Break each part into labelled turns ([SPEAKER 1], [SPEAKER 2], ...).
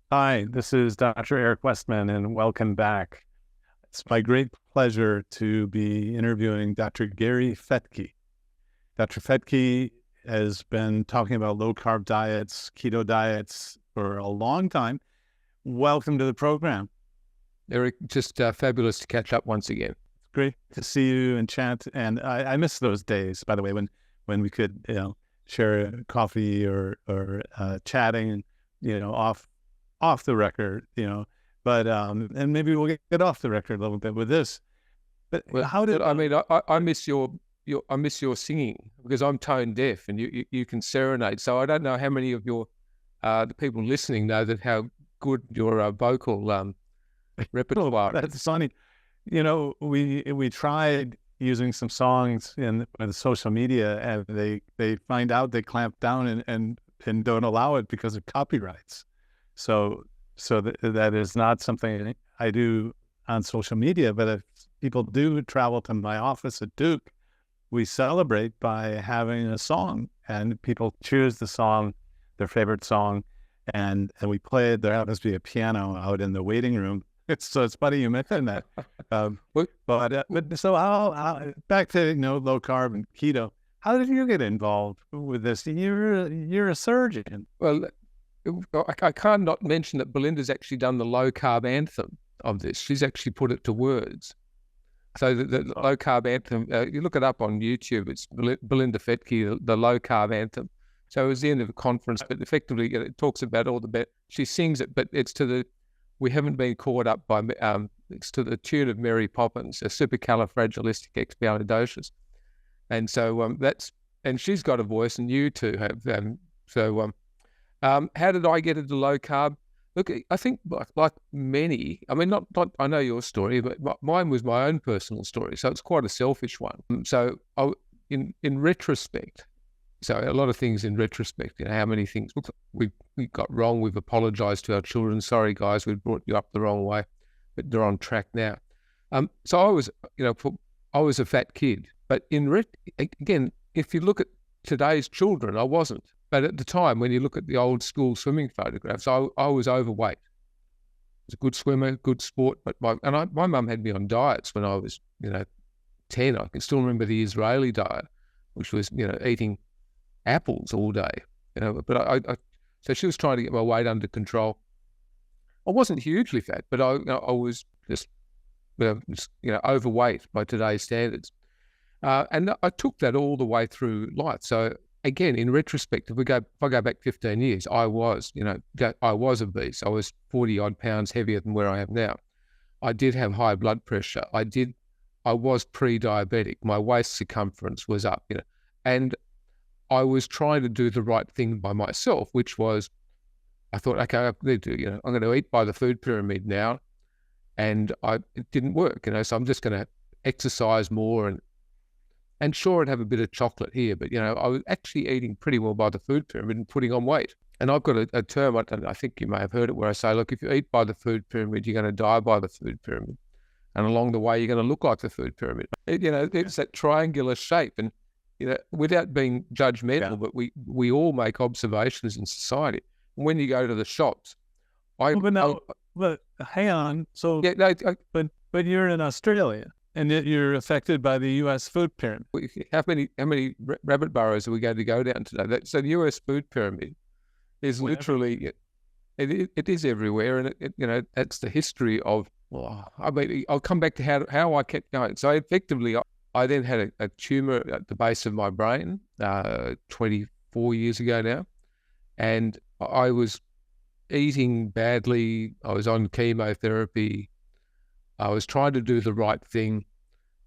[SPEAKER 1] Hi, this is Dr. Eric Westman, and welcome back. It's my great pleasure to be interviewing Dr. Gary Fettke. Dr. Fettke has been talking about low-carb diets, keto diets for a long time. Welcome to the program.
[SPEAKER 2] Eric, just fabulous to catch up once again.
[SPEAKER 1] Great to see you and chat. And I miss those days, by the way, when we could, share a coffee or chatting, off the record, but and maybe we'll get off the record a little bit with this. But
[SPEAKER 2] Well,
[SPEAKER 1] how did
[SPEAKER 2] I miss your singing because I'm tone deaf and you can serenade. So I don't know how many of your the people listening know that how good your vocal repertoire is.
[SPEAKER 1] That's funny. We tried using some songs in the social media, and they find out, they clamp down and don't allow it because of copyrights. So that is not something I do on social media. But if people do travel to my office at Duke, we celebrate by having a song, and people choose the song, their favorite song, and we play it. There happens to be a piano out in the waiting room. So it's funny you mentioned that. But so back to low carb and keto. How did you get involved with this? You're a surgeon.
[SPEAKER 2] Well, I can't not mention that Belinda's actually done the low carb anthem of this. She's actually put it to words. So the low carb anthem, you look it up on YouTube. It's Belinda Fettke, the low carb anthem. So it was the end of a conference, but effectively it talks about all the bit. She sings it, but it's to the. We haven't been caught up by. It's to the tune of Mary Poppins, a supercalifragilisticexpialidocious, and so that's. And she's got a voice, and you two have. How did I get into low carb? Look, I think like many. I mean, not. I know your story, but mine was my own personal story, so it's quite a selfish one. So in retrospect. So a lot of things in retrospect, how many things we got wrong. We've apologized to our children. Sorry, guys, we brought you up the wrong way, but they're on track now. So I was, I was a fat kid, but again, if you look at today's children, I wasn't. But at the time, when you look at the old school swimming photographs, I was overweight. I was a good swimmer, good sport, but my mum had me on diets when I was, 10. I can still remember the Israeli diet, which was, eating apples all day, but so she was trying to get my weight under control. I wasn't hugely fat, but I was just, overweight by today's standards. And I took that all the way through life. So again, in retrospect, if I go back 15 years, I was obese. I was 40 odd pounds heavier than where I am now. I did have high blood pressure. I was pre-diabetic. My waist circumference was up, and I was trying to do the right thing by myself, which was, I thought, okay, I need to, I'm going to eat by the food pyramid now, and it didn't work, so I'm just going to exercise more and sure, I'd have a bit of chocolate here, but I was actually eating pretty well by the food pyramid and putting on weight. And I've got a term, I think you may have heard it, where I say, look, if you eat by the food pyramid, you're going to die by the food pyramid, and along the way, you're going to look like the food pyramid. It's that triangular shape, and without being judgmental, but we all make observations in society. And when you go to the shops,
[SPEAKER 1] but hang on. So, but you're in Australia, and yet you're affected by the U.S. food pyramid.
[SPEAKER 2] How many rabbit burrows are we going to go down today? So the U.S. food pyramid is literally, it is everywhere, and that's the history of. Well, I'll come back to how I kept going. So effectively, I then had a tumor at the base of my brain 24 years ago now, and I was eating badly. I was on chemotherapy. I was trying to do the right thing.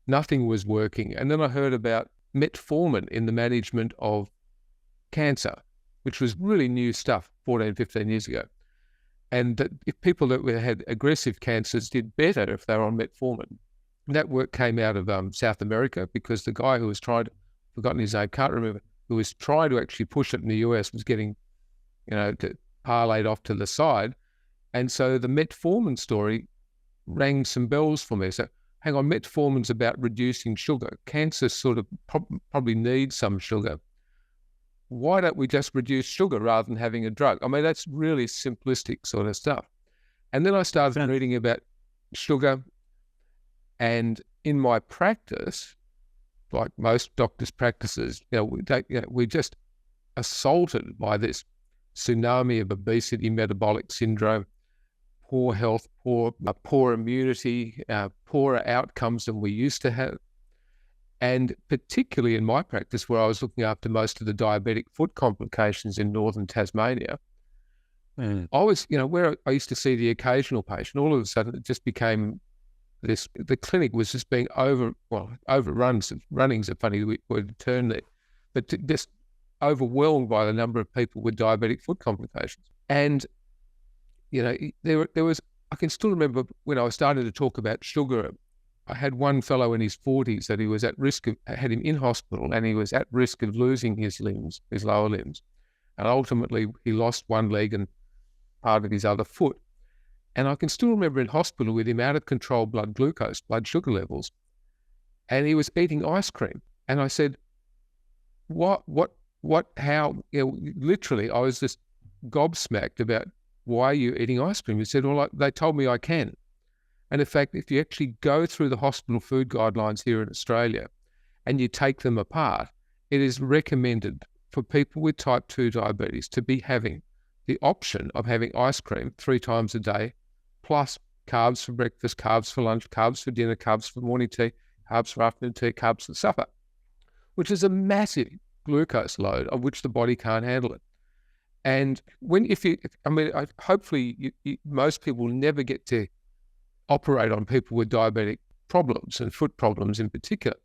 [SPEAKER 2] Nothing was working. And then I heard about metformin in the management of cancer, which was really new stuff 14, 15 years ago. And that if people that had aggressive cancers did better if they were on metformin. That work came out of South America, because the guy who was forgotten his name, can't remember, who was trying to actually push it in the US was getting, parlayed off to the side. And so the metformin story rang some bells for me. So hang on, metformin's about reducing sugar. Cancer sort of probably needs some sugar. why don't we just reduce sugar rather than having a drug? I mean, that's really simplistic sort of stuff. And then I started reading about sugar, and in my practice, like most doctors' practices, we're just assaulted by this tsunami of obesity, metabolic syndrome, poor health, poor immunity, poorer outcomes than we used to have. And particularly in my practice, where I was looking after most of the diabetic foot complications in northern Tasmania, I was, where I used to see the occasional patient, all of a sudden it just became the clinic was just being overrun. Running's a funny word to turn there, but just overwhelmed by the number of people with diabetic foot complications. And, there was, I can still remember when I was starting to talk about sugar, I had one fellow in his 40s that he was at risk of, I had him in hospital, and he was at risk of losing his limbs, his lower limbs. And ultimately he lost one leg and part of his other foot. And I can still remember in hospital with him out of control blood glucose, blood sugar levels, and he was eating ice cream. And I said, how, literally I was just gobsmacked about, why are you eating ice cream? He said, well, they told me I can. And in fact, if you actually go through the hospital food guidelines here in Australia and you take them apart, it is recommended for people with type 2 diabetes to be having the option of having ice cream 3 times a day, plus carbs for breakfast, carbs for lunch, carbs for dinner, carbs for morning tea, carbs for afternoon tea, carbs for supper, which is a massive glucose load of which the body can't handle it. And hopefully most people never get to operate on people with diabetic problems and foot problems in particular.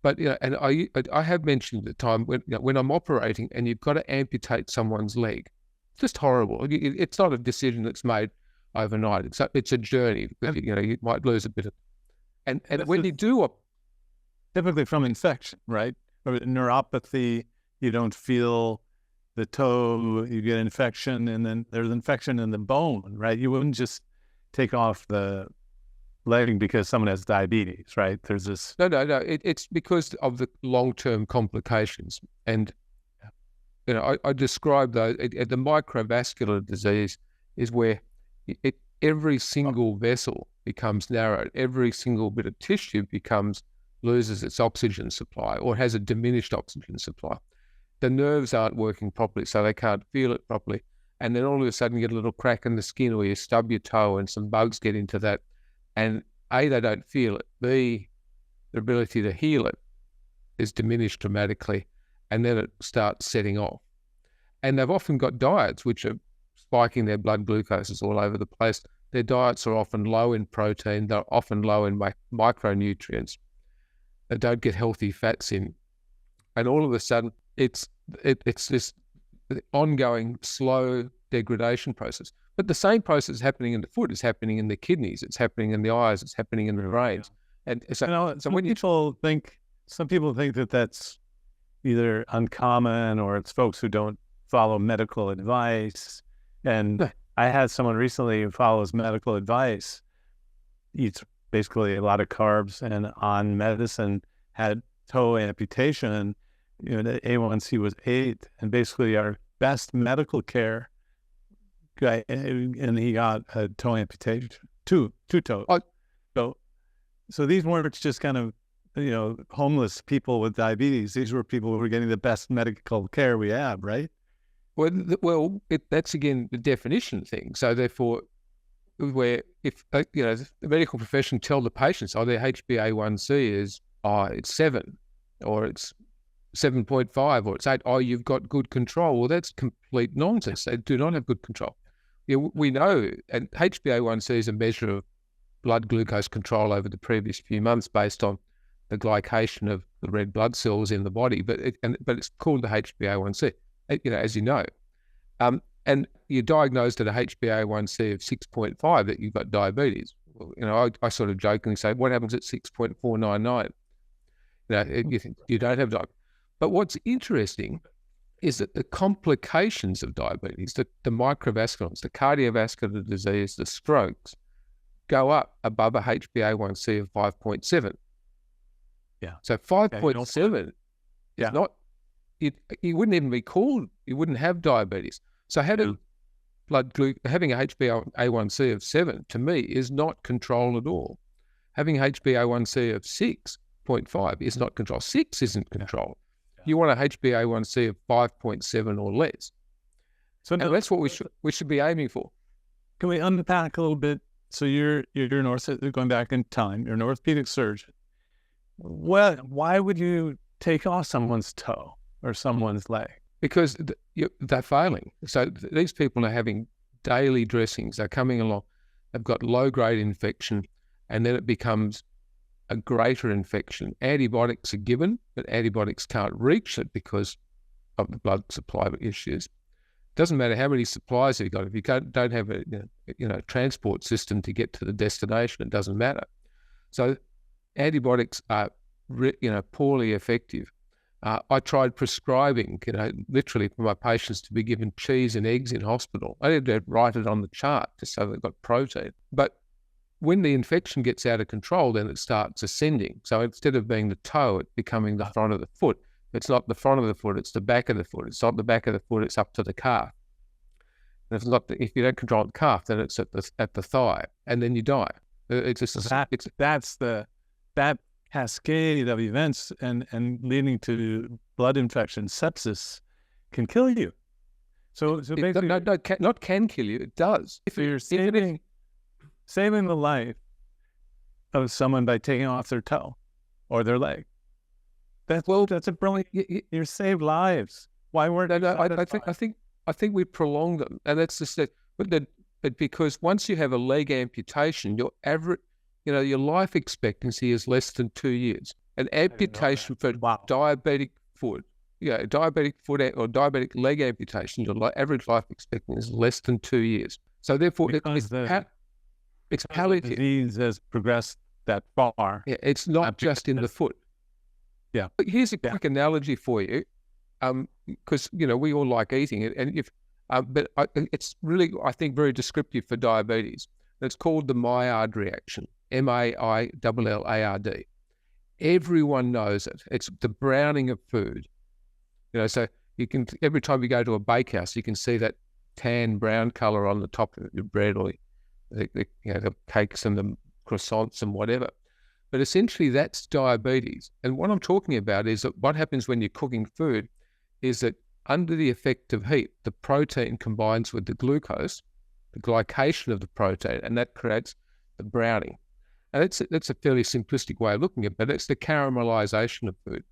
[SPEAKER 2] But, and I have mentioned the time when I'm operating and you've got to amputate someone's leg, it's just horrible. It's not a decision that's made overnight. It's a journey. You might lose a bit of, and when you do,
[SPEAKER 1] typically from infection, right? Or neuropathy, you don't feel the toe, you get infection, and then there's infection in the bone, right? You wouldn't just take off the leg because someone has diabetes, right? There's this.
[SPEAKER 2] No. It's because of the long-term complications. And, I describe those. The microvascular disease is where every single vessel becomes narrowed. Every single bit of tissue loses its oxygen supply or has a diminished oxygen supply. The nerves aren't working properly, so they can't feel it properly. And then all of a sudden you get a little crack in the skin, or you stub your toe and some bugs get into that. And A, they don't feel it. B, their ability to heal it is diminished dramatically, and then it starts setting off. And they've often got diets which are spiking their blood glucoses all over the place. Their diets are often low in protein. They're often low in micronutrients. They don't get healthy fats in. And all of a sudden, it's this ongoing slow degradation process. But the same process happening in the foot is happening in the kidneys. It's happening in the eyes. It's happening in the brains. And so when
[SPEAKER 1] some people think that that's either uncommon or it's folks who don't follow medical advice. And I had someone recently who follows medical advice, eats basically a lot of carbs and on medicine, had toe amputation. The A1C was 8, and basically our best medical care guy, and he got a toe amputation, two toes. So these weren't just kind of, homeless people with diabetes. These were people who were getting the best medical care we have, right?
[SPEAKER 2] Well, that's again the definition thing. So therefore, where if the medical profession tell the patients, their HbA1c is it's 7, or it's 7.5, or it's 8. You've got good control. Well, that's complete nonsense. They do not have good control. We know, and HbA1c is a measure of blood glucose control over the previous few months based on the glycation of the red blood cells in the body, but it's called the HbA1c. As you know, and you're diagnosed at a HbA1c of 6.5 that you've got diabetes. Well, I sort of jokingly say, what happens at 6.499? You don't have diabetes. But what's interesting is that the complications of diabetes, the microvasculars, the cardiovascular disease, the strokes, go up above a HbA1c of 5.7.
[SPEAKER 1] Yeah.
[SPEAKER 2] So 5.7 is not, you wouldn't even be called, you wouldn't have diabetes. So having having a HbA1c of 7 to me is not control at all. Having HbA1c of 6.5 is not control. 6 isn't control. Yeah. You want a HbA1c of 5.7 or less. So now, that's what we should be aiming for.
[SPEAKER 1] Can we unpack a little bit? So you're going back in time. You're an orthopedic surgeon. Why would you take off someone's toe or someone's leg?
[SPEAKER 2] Because they're failing. So these people are having daily dressings. They're coming along. They've got low-grade infection, and then it becomes a greater infection. Antibiotics are given, but antibiotics can't reach it because of the blood supply issues. It doesn't matter how many supplies you've got. If you don't have a transport system to get to the destination, it doesn't matter. So antibiotics are poorly effective. I tried prescribing, literally for my patients to be given cheese and eggs in hospital. I had to write it on the chart just so they've got protein. But when the infection gets out of control, then it starts ascending. So instead of being the toe, it's becoming the front of the foot. It's not the front of the foot, it's the back of the foot. It's not the back of the foot, it's up to the calf. And if you don't control the calf, then it's at the thigh, and then you die.
[SPEAKER 1] That cascade of events and leading to blood infection, sepsis, can kill you. So basically,
[SPEAKER 2] not can kill you. It does.
[SPEAKER 1] If you're saving the life of someone by taking off their toe or their leg, that's a brilliant. You save lives. Why weren't?
[SPEAKER 2] I think we prolong them, and that's just that. But because once you have a leg amputation, your average. Your life expectancy is less than 2 years. An amputation for diabetic foot, diabetic foot or diabetic leg amputation, your average life expectancy is less than 2 years. So therefore, it's palliative.
[SPEAKER 1] The disease has progressed that far.
[SPEAKER 2] Yeah, it's not just in the foot.
[SPEAKER 1] Yeah.
[SPEAKER 2] But here's a quick analogy for you, because we all like eating it, and it's really, I think, very descriptive for diabetes. It's called the Maillard reaction. Maillard. Everyone knows it. It's the browning of food. So you can, every time you go to a bakehouse, you can see that tan brown color on the top of your bread, or the cakes and the croissants and whatever. But essentially, that's diabetes. And what I'm talking about is that what happens when you're cooking food is that under the effect of heat, the protein combines with the glucose, the glycation of the protein, and that creates the browning. And that's a fairly simplistic way of looking at it, but it's the caramelization of food.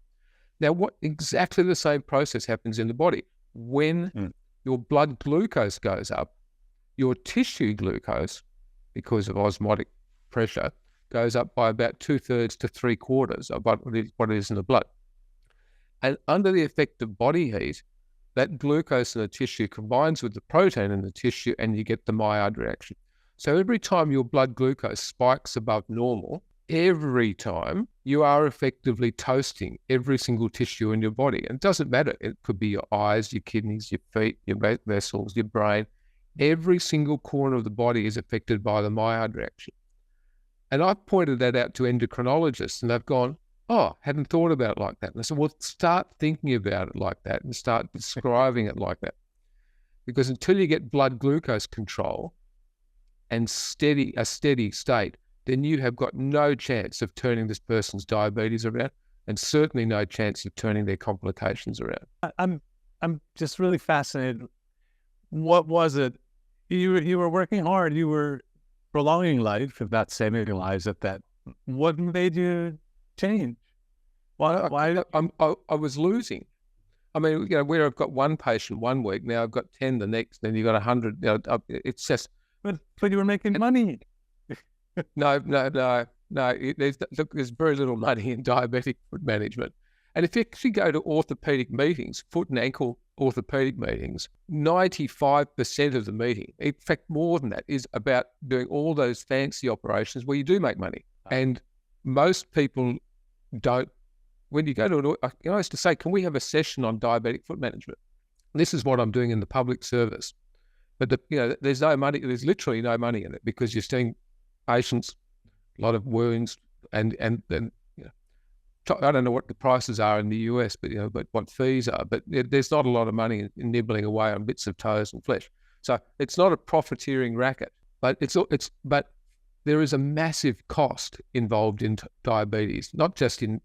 [SPEAKER 2] Now, exactly the same process happens in the body. When your blood glucose goes up, your tissue glucose, because of osmotic pressure, goes up by about 2/3 to 3/4 of what it is in the blood. And under the effect of body heat, that glucose in the tissue combines with the protein in the tissue, and you get the Maillard reaction. So every time your blood glucose spikes above normal, every time you are effectively toasting every single tissue in your body. And it doesn't matter. It could be your eyes, your kidneys, your feet, your vessels, your brain. Every single corner of the body is affected by the Maillard reaction. And I've pointed that out to endocrinologists, and they've gone, oh, hadn't thought about it like that. And I said, well, start thinking about it like that and start describing it like that. Because until you get blood glucose control and a steady state, then you have got no chance of turning this person's diabetes around, and certainly no chance of turning their complications around.
[SPEAKER 1] I'm just really fascinated. What was it? You were working hard. You were prolonging life, if not saving lives at that. What made you change? Why?
[SPEAKER 2] I was losing. I mean, where I've got one patient 1 week, now I've got 10 the next, then you've got 100. It's just.
[SPEAKER 1] But you were making money.
[SPEAKER 2] No. There's very little money in diabetic foot management. And if you actually go to orthopedic meetings, foot and ankle orthopedic meetings, 95% of the meeting, in fact, more than that, is about doing all those fancy operations where you do make money. And most people don't. When you go to I used to say, can we have a session on diabetic foot management? And this is what I'm doing in the public service. But there's no money. There's literally no money in it, because you're seeing patients, a lot of wounds, and I don't know what the prices are in the US, but what fees are. But there's not a lot of money in nibbling away on bits of toes and flesh. So it's not a profiteering racket, but but there is a massive cost involved in diabetes, not just in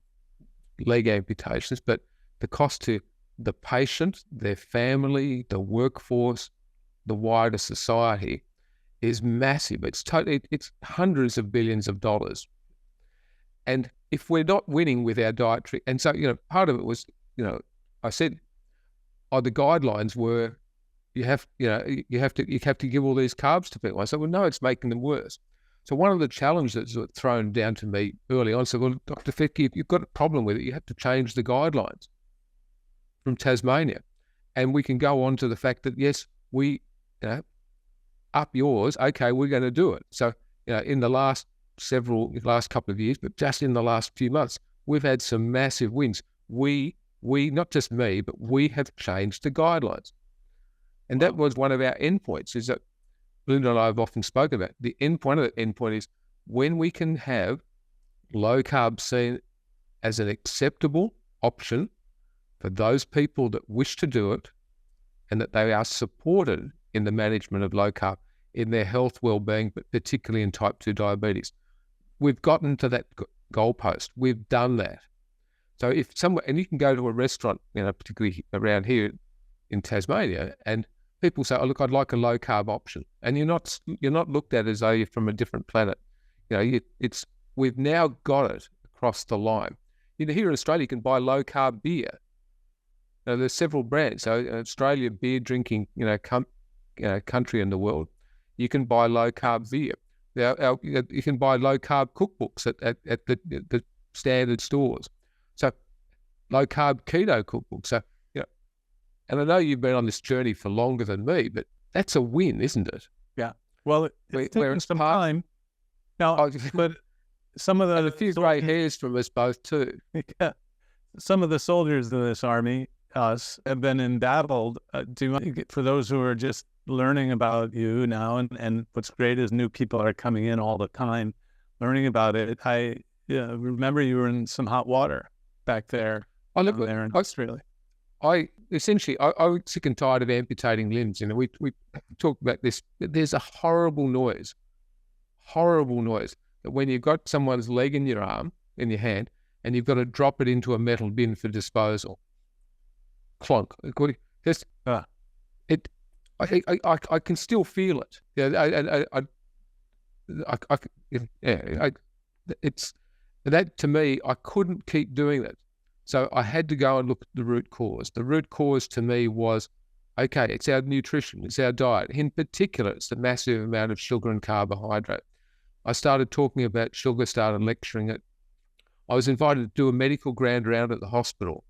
[SPEAKER 2] leg amputations, but the cost to the patient, their family, the workforce, the wider society is massive. It's hundreds of billions of dollars. And if we're not winning with our dietary, and so, part of it was, I said, the guidelines were, you have to give all these carbs to people. I said, well, no, it's making them worse. So one of the challenges that was thrown down to me early on, I said, well, Dr. Fettke, if you've got a problem with it, you have to change the guidelines from Tasmania. And we can go on to the fact that, yes, we, up yours, okay, we're going to do it. So, in the last couple of years, but just in the last few months, we've had some massive wins. We, not just me, but we have changed the guidelines. And that was one of our endpoints, is that Belinda and I have often spoken about. One of the endpoint is when we can have low carb seen as an acceptable option for those people that wish to do it, and that they are supported in the management of low carb in their health, well-being, but particularly in type 2 diabetes. We've gotten to that goalpost. We've done that. So if and you can go to a restaurant, particularly around here in Tasmania, and people say, "Oh, look, I'd like a low carb option," and you're not looked at as though you're from a different planet. We've now got it across the line. Here in Australia, you can buy low carb beer. There's several brands. So Australia, beer drinking, country in the world, you can buy low carb beer. You can buy low carb cookbooks at the standard stores. So low carb keto cookbooks. So and I know you've been on this journey for longer than me, but that's a win, isn't it?
[SPEAKER 1] Yeah. Well, it's taken some time. Now, but some of
[SPEAKER 2] and a few grey hairs from us both too.
[SPEAKER 1] Yeah. Some of the soldiers in this army, us, have been embattled. For those who are just learning about you now, and what's great is new people are coming in all the time, learning about it. I remember you were in some hot water back there. There in Australia.
[SPEAKER 2] I was sick and tired of amputating limbs. We talked about this. There's a horrible noise that when you've got someone's leg in your arm, in your hand, and you've got to drop it into a metal bin for disposal. Clunk. I can still feel it. It's that to me. I couldn't keep doing that. So I had to go and look at the root cause. The root cause to me was, okay, it's our nutrition, it's our diet. In particular, it's the massive amount of sugar and carbohydrate. I started talking about sugar, started lecturing it. I was invited to do a medical grand round at the hospital,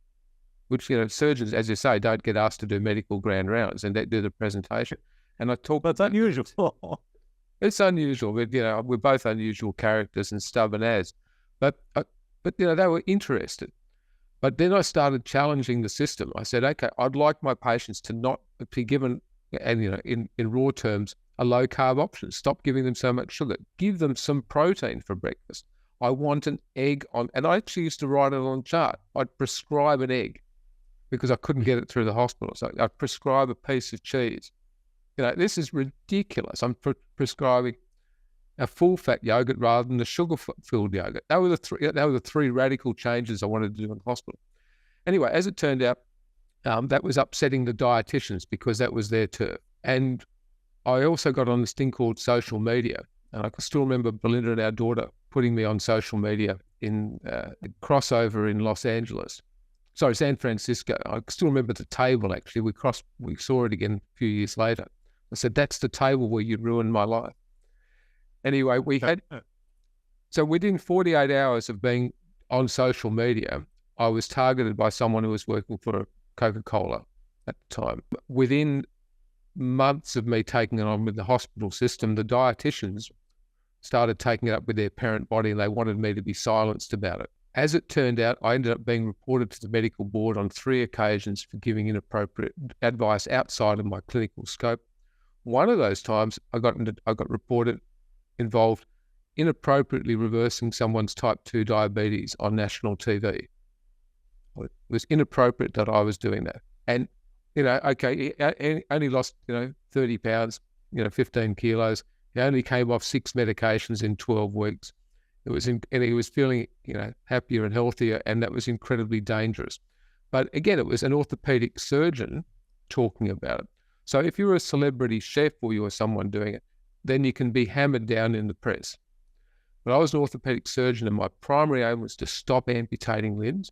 [SPEAKER 2] which, surgeons, as you say, don't get asked to do medical grand rounds, and they do the presentation. And I talked.
[SPEAKER 1] That's unusual.
[SPEAKER 2] It's unusual, but, we're both unusual characters and stubborn as. But they were interested. But then I started challenging the system. I said, okay, I'd like my patients to not be given, and in raw terms, a low carb option. Stop giving them so much sugar. Give them some protein for breakfast. I want an egg on, and I actually used to write it on a chart. I'd prescribe an egg because I couldn't get it through the hospital. So I'd prescribe a piece of cheese. This is ridiculous. I'm prescribing a full-fat yogurt rather than a sugar-filled yogurt. That were the three radical changes I wanted to do in the hospital. Anyway, as it turned out, that was upsetting the dietitians because that was their turf. And I also got on this thing called social media. And I can still remember Belinda and our daughter putting me on social media in a crossover in San Francisco. I still remember the table, actually. We saw it again a few years later. I said, that's the table where you ruined my life. Anyway, so within 48 hours of being on social media, I was targeted by someone who was working for Coca-Cola at the time. Within months of me taking it on with the hospital system, the dietitians started taking it up with their parent body, and they wanted me to be silenced about it. As it turned out, I ended up being reported to the medical board on 3 occasions for giving inappropriate advice outside of my clinical scope. One of those times, I got reported involved inappropriately reversing someone's type 2 diabetes on national TV. It was inappropriate that I was doing that. And, okay, he only lost, 30 pounds, 15 kilos. He only came off 6 medications in 12 weeks. And he was feeling, happier and healthier, and that was incredibly dangerous. But again, it was an orthopedic surgeon talking about it. So if you're a celebrity chef or you're someone doing it, then you can be hammered down in the press. But I was an orthopedic surgeon, and my primary aim was to stop amputating limbs,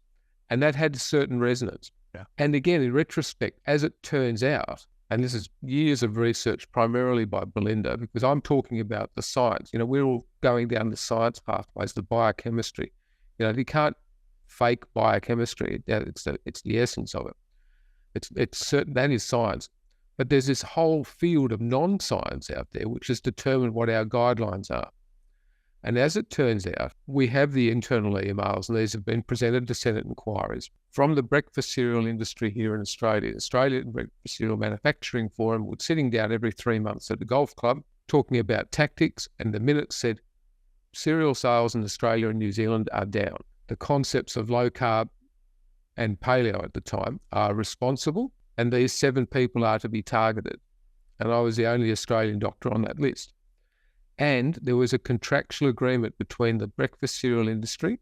[SPEAKER 2] and that had a certain resonance.
[SPEAKER 1] Yeah.
[SPEAKER 2] And again, in retrospect, as it turns out, and this is years of research primarily by Belinda, because I'm talking about the science. We're all going down the science pathways, the biochemistry. You can't fake biochemistry. It's the essence of it. It's certain, that is science. But there's this whole field of non-science out there which has determined what our guidelines are. And as it turns out, we have the internal emails, and these have been presented to Senate inquiries from the breakfast cereal industry here in Australia. The Australian Breakfast Cereal Manufacturing Forum was sitting down every 3 months at the golf club talking about tactics, and the minutes said cereal sales in Australia and New Zealand are down. The concepts of low carb and paleo at the time are responsible, and these 7 people are to be targeted. And I was the only Australian doctor on that list. And there was a contractual agreement between the breakfast cereal industry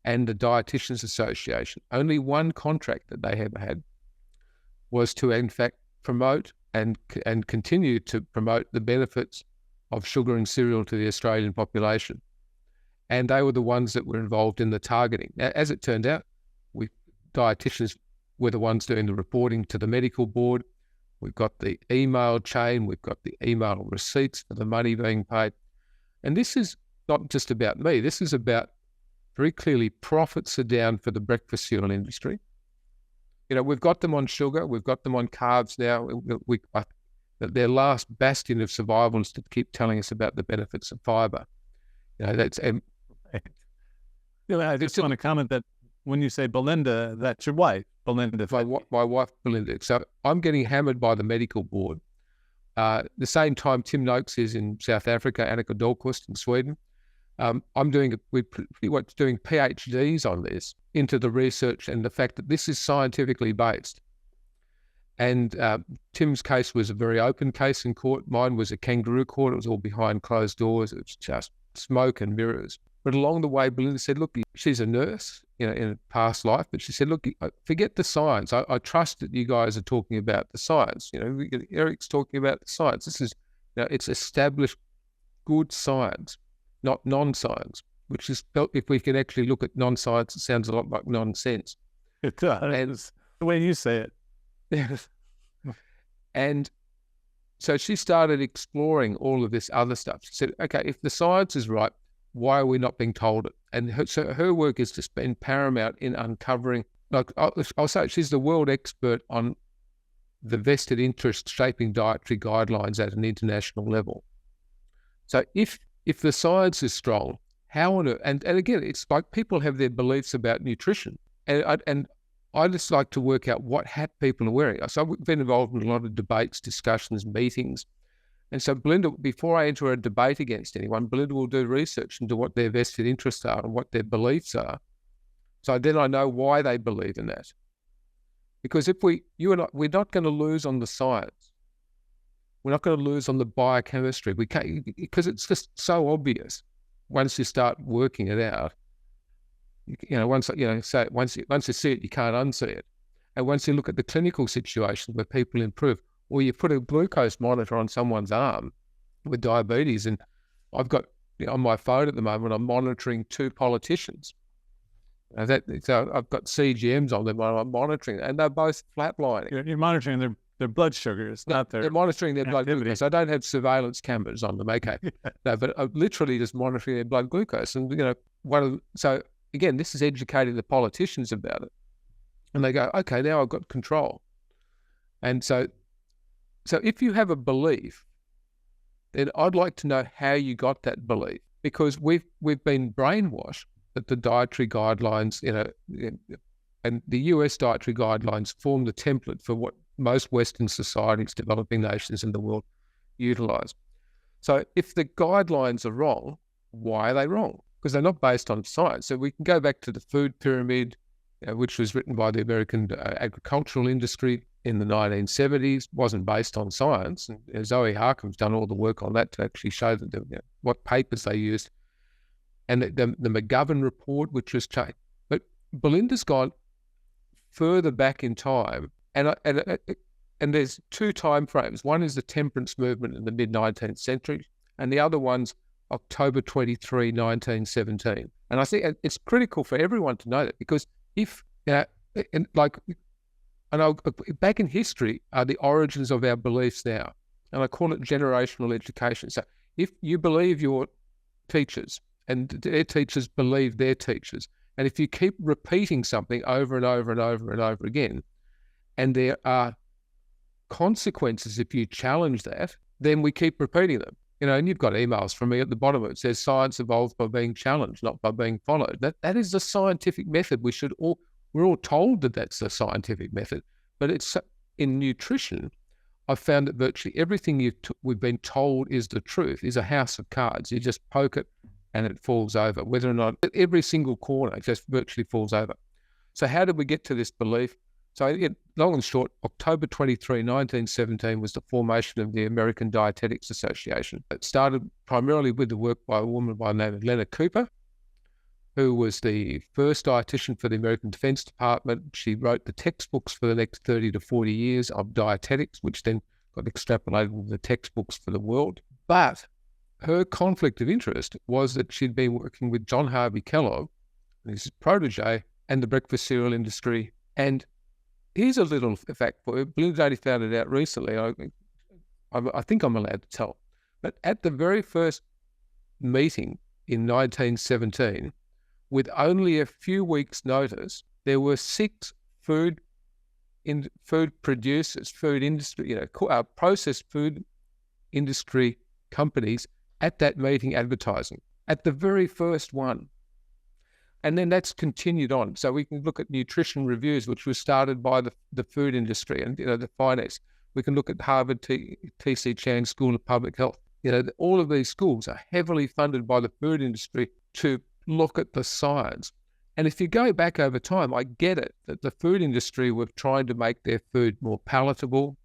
[SPEAKER 2] and the Dietitians Association. Only one contract that they ever had was to, in fact, promote and continue to promote the benefits of sugar and cereal to the Australian population. And they were the ones that were involved in the targeting. Now, as it turned out, we dietitians were the ones doing the reporting to the medical board. We've got the email chain. We've got the email receipts for the money being paid. And this is not just about me. This is about, very clearly, profits are down for the breakfast cereal industry. We've got them on sugar. We've got them on carbs now. Their last bastion of survival is to keep telling us about the benefits of fiber. That's...
[SPEAKER 1] I just want to comment that when you say Belinda, that's your wife, Belinda.
[SPEAKER 2] My wife, Belinda. So I'm getting hammered by the medical board. The same time Tim Noakes is in South Africa, Annika Dahlqvist in Sweden. We're pretty much doing PhDs on this, into the research and the fact that this is scientifically based. And Tim's case was a very open case in court. Mine was a kangaroo court. It was all behind closed doors. It was just smoke and mirrors. But along the way, Belinda said, look, she's a nurse, in a past life, but she said, look, forget the science. I trust that you guys are talking about the science. Eric's talking about the science. This is, it's established good science, not non-science, which is, if we can actually look at non-science, it sounds a lot like nonsense.
[SPEAKER 1] It does. And the way you say it.
[SPEAKER 2] Yes. And so she started exploring all of this other stuff. She said, okay, if the science is right, why are we not being told it? And her work is to spend paramount in uncovering, like I'll say, she's the world expert on the vested interest shaping dietary guidelines at an international level. So if the science is strong, how on earth, and again, it's like people have their beliefs about nutrition. And I just like to work out what hat people are wearing. So I've been involved in a lot of debates, discussions, meetings. And so Belinda, before I enter a debate against anyone, Belinda will do research into what their vested interests are and what their beliefs are. So then I know why they believe in that. Because we're not going to lose on the science. We're not going to lose on the biochemistry. We can't, because it's just so obvious once you start working it out. Once you see it, you can't unsee it. And once you look at the clinical situations where people improve, or you put a glucose monitor on someone's arm with diabetes, and I've got on my phone at the moment, I'm monitoring 2 politicians. So I've got CGMs on them while I'm monitoring, and they're both flatlining.
[SPEAKER 1] You're monitoring their blood sugars, not their.
[SPEAKER 2] They're monitoring their blood
[SPEAKER 1] activity.
[SPEAKER 2] glucose. I don't have surveillance cameras on them, okay? No, but I'm literally just monitoring their blood glucose, and so again, this is educating the politicians about it, and they go, okay, now I've got control, and so if you have a belief, then I'd like to know how you got that belief, because we've been brainwashed that the dietary guidelines, and the US dietary guidelines form the template for what most Western societies, developing nations in the world, utilize. So if the guidelines are wrong, why are they wrong? Because they're not based on science. So we can go back to the food pyramid, which was written by the American agricultural industry in the 1970s, wasn't based on science. And Zoe Harcum's done all the work on that to actually show that what papers they used. And the McGovern report, which was changed. But Belinda's gone further back in time, and there's two time frames. One is the temperance movement in the mid-19th century, and the other one's October 23, 1917. And I think it's critical for everyone to know that, because if, back in history are the origins of our beliefs now, and I call it generational education. So if you believe your teachers and their teachers believe their teachers, and if you keep repeating something over and over and over and over again, and there are consequences if you challenge that, then we keep repeating them. And you've got emails from me at the bottom of it. It says science evolves by being challenged, not by being followed. That is the scientific method. We're all told that that's the scientific method, but it's in nutrition. I've found that virtually everything we've been told is the truth is a house of cards. You just poke it and it falls over. Whether or not every single corner just virtually falls over. So how did we get to this belief? So long and short, October 23, 1917 was the formation of the American Dietetics Association. It started primarily with the work by a woman by the name of Leonard Cooper, who was the first dietitian for the American Defense Department. She wrote the textbooks for the next 30 to 40 years of dietetics, which then got extrapolated into the textbooks for the world. But her conflict of interest was that she'd been working with John Harvey Kellogg, his protege, and the breakfast cereal industry. And here's a little fact for you. Belinda only found it out recently. I think I'm allowed to tell. But at the very first meeting in 1917, with only a few weeks' notice, there were 6 food producers, food industry, processed food industry companies at that meeting advertising, at the very first one. And then that's continued on. So we can look at nutrition reviews, which was started by the food industry and the finance. We can look at Harvard T.C. Chan School of Public Health. All of these schools are heavily funded by the food industry to look at the science. And if you go back over time, I get it that the food industry were trying to make their food more palatable.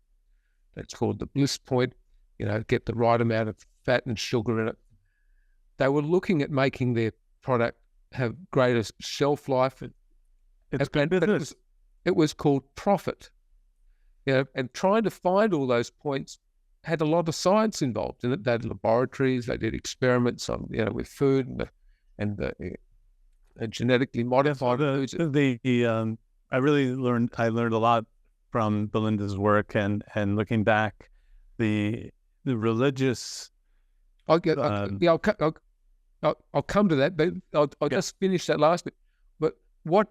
[SPEAKER 2] That's called the bliss point, get the right amount of fat and sugar in it. They were looking at making their product have greater shelf life.
[SPEAKER 1] It's good business.
[SPEAKER 2] It was called profit. And trying to find all those points had a lot of science involved in it. They had laboratories, they did experiments on, with food and genetically modified foods.
[SPEAKER 1] I learned a lot from Belinda's work and looking back, the religious.
[SPEAKER 2] I'll come to that, but I'll just finish that last bit. But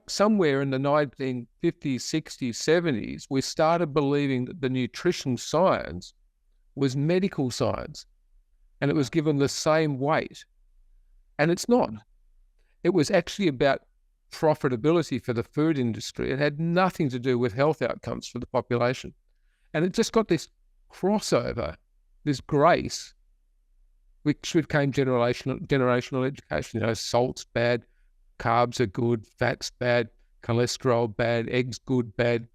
[SPEAKER 2] somewhere in the 1950s, 60s, 70s, we started believing that the nutrition science was medical science, and it was given the same weight. And it's not. It was actually about profitability for the food industry. It had nothing to do with health outcomes for the population. And it just got this crossover, this grace, which became generational education. Salt's bad, carbs are good, fat's bad, cholesterol bad, eggs good, bad.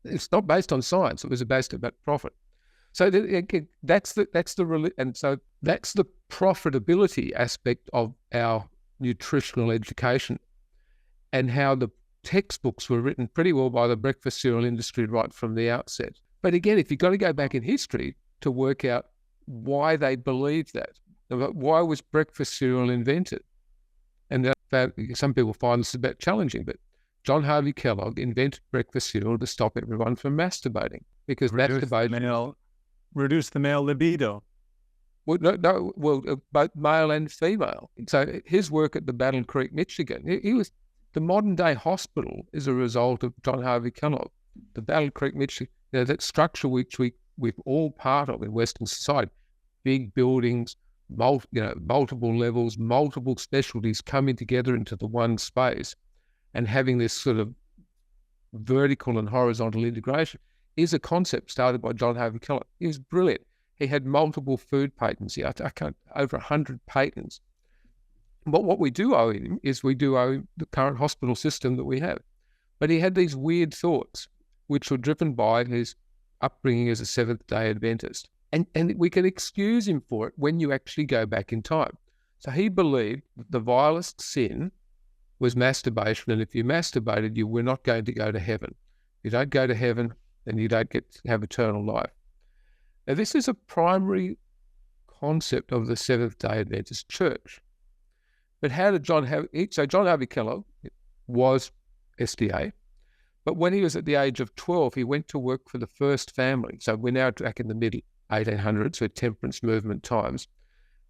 [SPEAKER 2] It's not based on science. It was based about profit. So that's the profitability aspect of our nutritional education, and how the textbooks were written pretty well by the breakfast cereal industry right from the outset. But again, if you've got to go back in history to work out why they believed that, why was breakfast cereal invented? And some people find this a bit challenging, but John Harvey Kellogg invented breakfast cereal to stop everyone from masturbating, because
[SPEAKER 1] reduce the male libido.
[SPEAKER 2] Both male and female. So his work at the Battle Creek, Michigan, the modern day hospital is a result of John Harvey Kellogg. The Battle Creek, Michigan, that structure which we're all part of in Western society, big buildings, multiple levels, multiple specialties coming together into the one space, and having this sort of vertical and horizontal integration is a concept started by John Harvey Kellogg. He was brilliant. He had multiple food patents. Over 100 patents. But what we do owe him is we do owe the current hospital system that we have. But he had these weird thoughts, which were driven by his upbringing as a Seventh-day Adventist. And we can excuse him for it when you actually go back in time. So he believed that the vilest sin was masturbation, and if you masturbated, you were not going to go to heaven. You don't go to heaven, and you don't get to have eternal life. Now, this is a primary concept of the Seventh-day Adventist Church. But how did John Harvey... So John Harvey Kellogg was SDA, but when he was at the age of 12, he went to work for the First Family. So we're now back in the mid-1800s, so temperance movement times.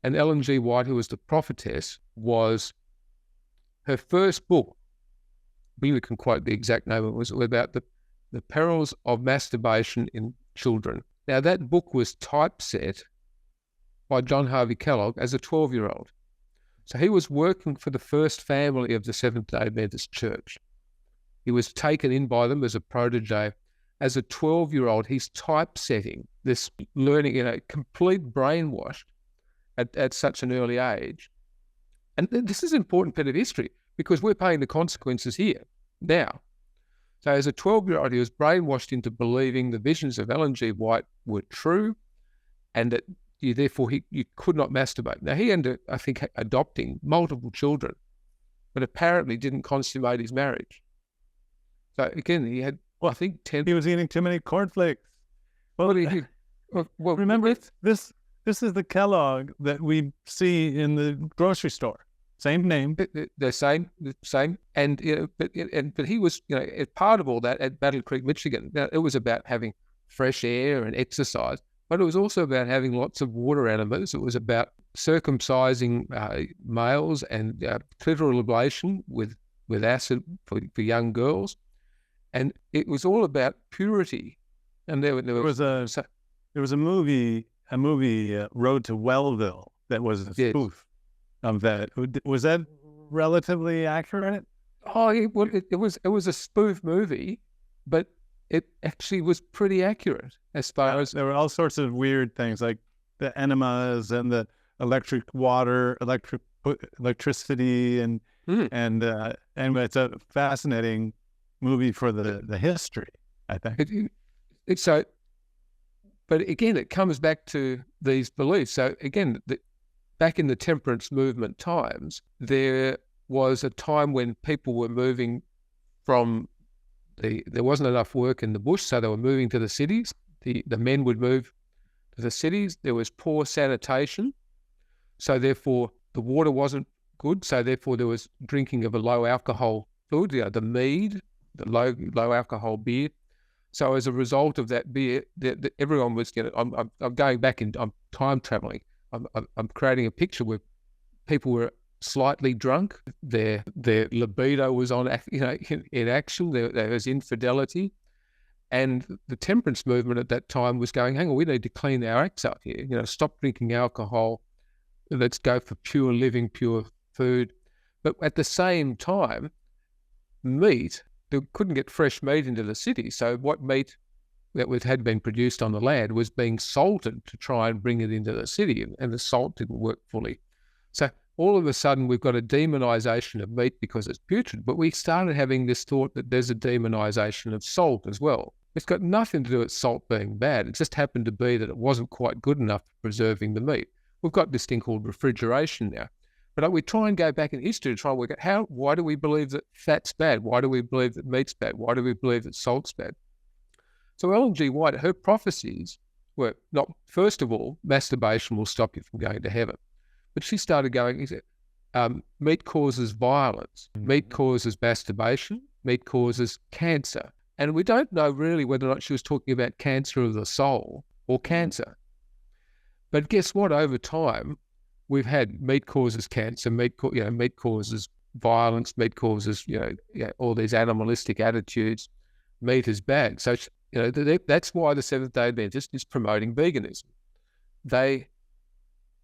[SPEAKER 2] And Ellen G. White, who was the prophetess, was... her first book, I believe we can quote the exact name, it was about the perils of masturbation in children. Now, that book was typeset by John Harvey Kellogg as a 12-year-old. So he was working for the First Family of the Seventh-day Adventist Church. He was taken in by them as a protege. As a 12-year-old, he's typesetting this learning, complete brainwashed at such an early age. And this is an important bit of history because we're paying the consequences here now. So as a 12-year-old, he was brainwashed into believing the visions of Ellen G. White were true and that you could not masturbate. Now, he ended up, I think, adopting multiple children, but apparently didn't consummate his marriage. So again, he had, I think, 10...
[SPEAKER 1] He was eating too many cornflakes. Well, remember, this is the Kellogg that we see in the grocery store. Same name.
[SPEAKER 2] The same. And but he was, as part of all that at Battle Creek, Michigan. Now, it was about having fresh air and exercise, but it was also about having lots of water enemas. It was about circumcising males and clitoral ablation with acid for young girls, and it was all about purity. And there was
[SPEAKER 1] a movie, Road to Wellville, that was a spoof of that. Was that relatively accurate?
[SPEAKER 2] Oh, it was a spoof movie, but it actually was pretty accurate as far as...
[SPEAKER 1] There were all sorts of weird things like the enemas and the electricity and it's a fascinating movie for the history, I think.
[SPEAKER 2] But again, it comes back to these beliefs. So again, back in the temperance movement times, there was a time when people were moving from there wasn't enough work in the bush, so they were moving to the cities. The men would move to the cities. There was poor sanitation, so therefore the water wasn't good. So therefore there was drinking of a low alcohol food, the mead, the low alcohol beer. So as a result of that beer, everyone was I'm going back I'm time traveling. I'm creating a picture where people were slightly drunk. Their libido was on, in action. There was infidelity, and the temperance movement at that time was going, hang on, we need to clean our acts out here. Stop drinking alcohol. Let's go for pure living, pure food. But at the same time, meat, they couldn't get fresh meat into the city. So what meat that had been produced on the land was being salted to try and bring it into the city, and the salt didn't work fully. So all of a sudden, we've got a demonization of meat because it's putrid, but we started having this thought that there's a demonization of salt as well. It's got nothing to do with salt being bad. It just happened to be that it wasn't quite good enough for preserving the meat. We've got this thing called refrigeration now. But we try and go back in history to try and work out why do we believe that fat's bad? Why do we believe that meat's bad? Why do we believe that salt's bad? So Ellen G. White, her prophecies were not, first of all, masturbation will stop you from going to heaven. But she started going, meat causes violence, meat causes masturbation, meat causes cancer. And we don't know really whether or not she was talking about cancer of the soul or cancer. But guess what? Over time, we've had meat causes cancer, meat causes violence, meat causes, all these animalistic attitudes. Meat is bad. So, that's why the Seventh-day Adventist is promoting veganism. They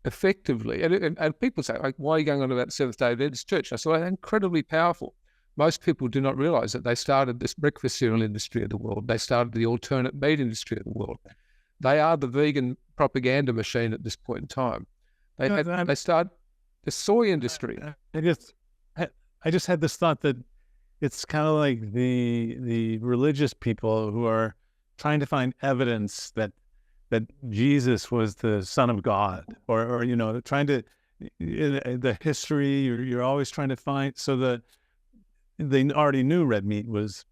[SPEAKER 2] effectively, and people say, like, why are you going on about the Seventh-day Adventist Church? I said, well, they're incredibly powerful. Most people do not realize that they started this breakfast cereal industry of the world. They started the alternate meat industry of the world. They are the vegan propaganda machine at this point in time. They started the soy industry.
[SPEAKER 1] I just, I just had this thought that it's kind of like the religious people who are trying to find evidence that Jesus was the Son of God, or trying to in the history. You're always trying to find, so that they already knew red meat was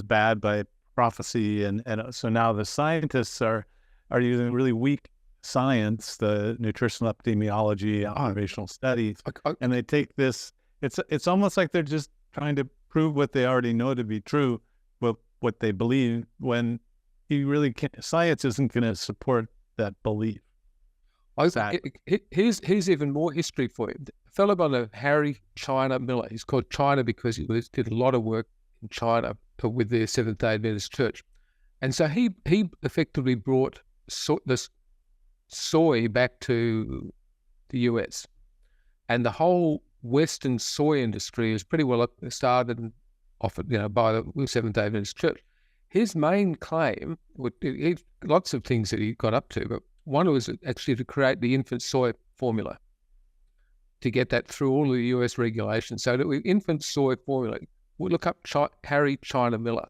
[SPEAKER 1] bad by prophecy, and so now the scientists are using really weak science, the nutritional epidemiology, observational studies, and they take this. It's almost like they're just trying to prove what they already know to be true, but what they believe, when you really can't. Science isn't going to support that belief.
[SPEAKER 2] Here's even more history for you. A fellow by the name of Harry China Miller. He's called China because he did a lot of work in China with the Seventh-day Adventist Church, and so he effectively brought this soy back to the US, and the whole Western soy industry is pretty well started and offered, by the Seventh-day Adventist Church. His main claim, lots of things that he got up to, but one was actually to create the infant soy formula, to get that through all of the US regulations. So that infant soy formula, we'll look up Harry China Miller.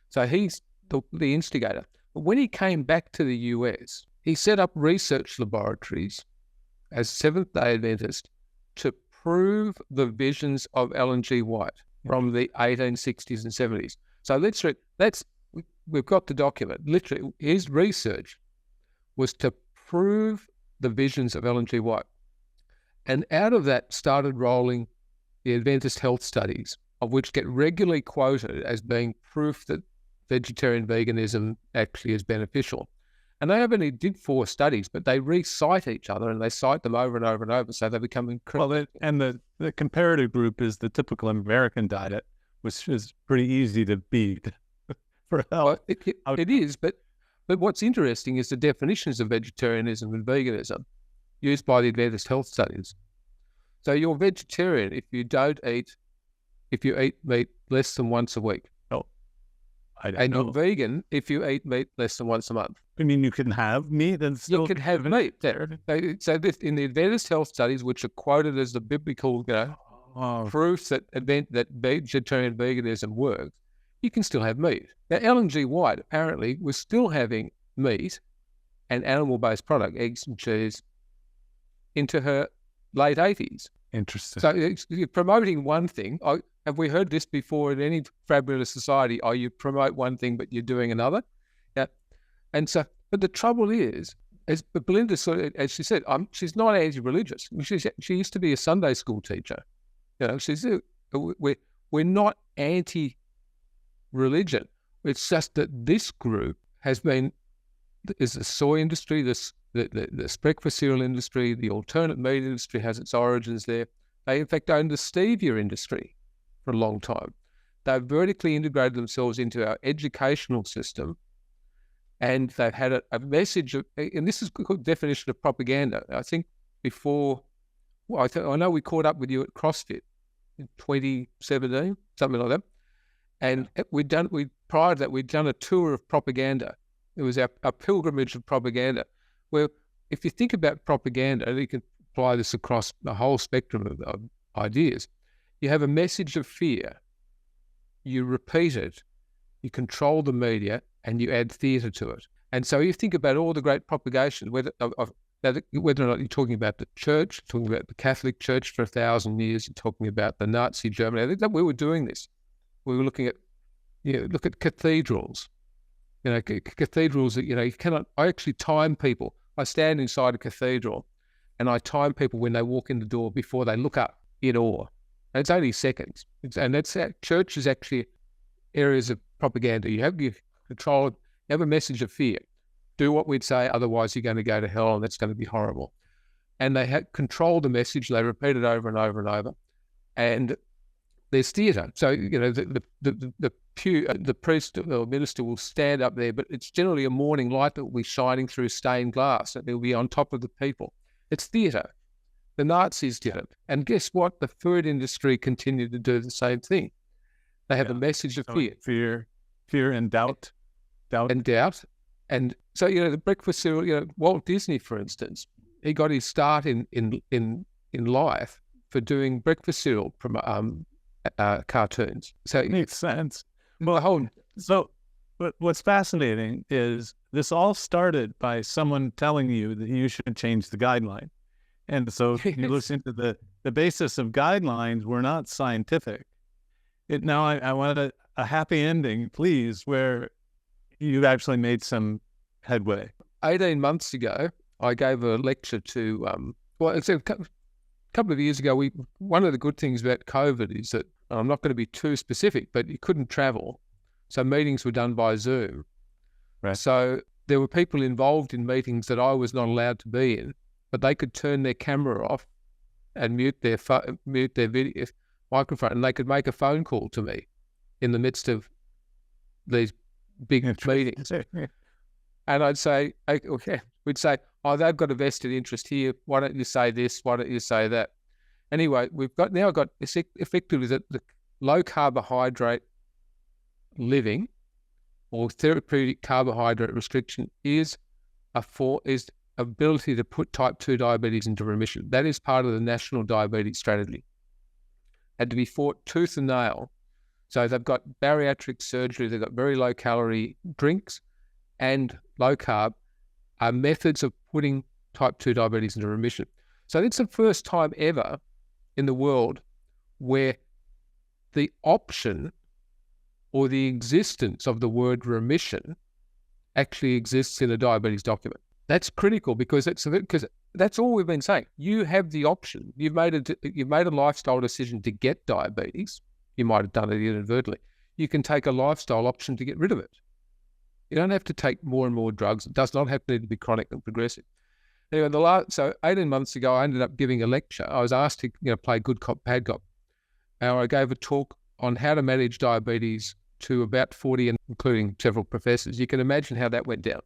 [SPEAKER 2] So he's the instigator. But when he came back to the US, he set up research laboratories as Seventh-day Adventist to prove the visions of Ellen G. White from the 1860s and 70s. So we've got the document. Literally, his research was to prove the visions of Ellen G. White. And out of that started rolling the Adventist health studies, of which get regularly quoted as being proof that vegetarian veganism actually is beneficial. And they only did 4 studies, but they recite each other, and they cite them over and over and over, so they become incredible.
[SPEAKER 1] Well, and the comparative group is the typical American diet, which is pretty easy to beat for health.
[SPEAKER 2] Well, it is, but what's interesting is the definitions of vegetarianism and veganism used by the Adventist health studies. So you're vegetarian if you eat meat less than once a week. And you're vegan if you eat meat less than once a month.
[SPEAKER 1] I mean, you can have meat and still...
[SPEAKER 2] You can have meat there. So in the Adventist health studies, which are quoted as the biblical proofs that vegetarian veganism works, you can still have meat. Now, Ellen G. White apparently was still having meat and animal-based product, eggs and cheese, into her late 80s.
[SPEAKER 1] Interesting.
[SPEAKER 2] So you're promoting one thing. Have we heard this before in any fabulous society? You promote one thing, but you're doing another. Yeah. And so, but the trouble is, as Belinda as she said, she's not anti-religious. She used to be a Sunday school teacher. We're not anti-religion. It's just that this group is the soy industry, the breakfast cereal industry, the alternate meat industry has its origins there. They, in fact, own the stevia industry for a long time. They've vertically integrated themselves into our educational system, and they've had a message of, and this is a good definition of propaganda. I think before, I know we caught up with you at CrossFit in 2017, something like that, and prior to that, we'd done a tour of propaganda. It was our pilgrimage of propaganda, where if you think about propaganda, you can apply this across the whole spectrum of ideas. You have a message of fear, you repeat it, you control the media, and you add theatre to it. And so you think about all the great propagation, whether or not you're talking about the church, talking about the Catholic Church for 1,000 years, you're talking about the Nazi Germany. I think that we were doing this. We were looking at, look at cathedrals. Cathedrals that, you cannot, I actually time people. I stand inside a cathedral and I time people when they walk in the door before they look up in awe. And it's only seconds. Church is actually areas of propaganda. You have your control, you have a message of fear. Do what we'd say, otherwise you're going to go to hell and that's going to be horrible. And they have controlled the message, they repeat it over and over and over. And there's theatre. So, the priest or minister will stand up there, but it's generally a morning light that will be shining through stained glass and it'll be on top of the people. It's theatre. The Nazis did it. And guess what? The food industry continued to do the same thing. They have a message of fear.
[SPEAKER 1] Fear and doubt.
[SPEAKER 2] And doubt. And so, the breakfast cereal, Walt Disney, for instance, he got his start in in life for doing breakfast cereal cartoons. So
[SPEAKER 1] Makes sense.
[SPEAKER 2] the whole
[SPEAKER 1] So, but what's fascinating is this all started by someone telling you that you should change the guideline. And so you listen to the basis of guidelines were not scientific. Now I wanted a happy ending, please, where you actually made some headway.
[SPEAKER 2] 18 months ago, I gave a lecture to, it's a couple of years ago, one of the good things about COVID is that, I'm not going to be too specific, but you couldn't travel. So meetings were done by Zoom.
[SPEAKER 1] Right.
[SPEAKER 2] So there were people involved in meetings that I was not allowed to be in, but they could turn their camera off and mute their video microphone, and they could make a phone call to me in the midst of these big meetings. And I'd say, okay, we'd say, oh, they've got a vested interest here. Why don't you say this? Why don't you say that? Anyway, we've got effectively the low carbohydrate living or therapeutic carbohydrate restriction is ability to put type 2 diabetes into remission. That is part of the National Diabetes Strategy. And to be fought tooth and nail. So they've got bariatric surgery, they've got very low calorie drinks and low carb are methods of putting type 2 diabetes into remission. So it's the first time ever in the world where the option or the existence of the word remission actually exists in a diabetes document. That's critical because that's all we've been saying. You have the option. You've made a lifestyle decision to get diabetes. You might have done it inadvertently. You can take a lifestyle option to get rid of it. You don't have to take more and more drugs. It does not have to be chronic and progressive. Anyway, so 18 months ago, I ended up giving a lecture. I was asked to play good cop, bad cop. And I gave a talk on how to manage diabetes to about 40, including several professors. You can imagine how that went down.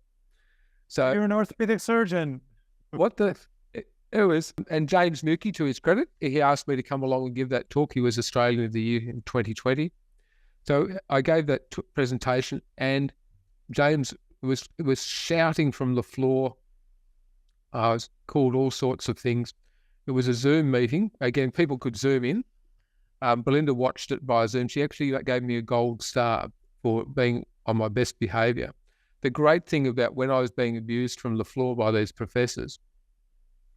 [SPEAKER 2] So
[SPEAKER 1] you're an orthopedic surgeon.
[SPEAKER 2] It was, and James Muki, to his credit, he asked me to come along and give that talk. He was Australian of the Year in 2020. So I gave that presentation, and James was shouting from the floor. I was called all sorts of things. It was a Zoom meeting. Again, people could Zoom in. Belinda watched it by Zoom. She actually gave me a gold star for being on my best behaviour. The great thing about when I was being abused from the floor by these professors,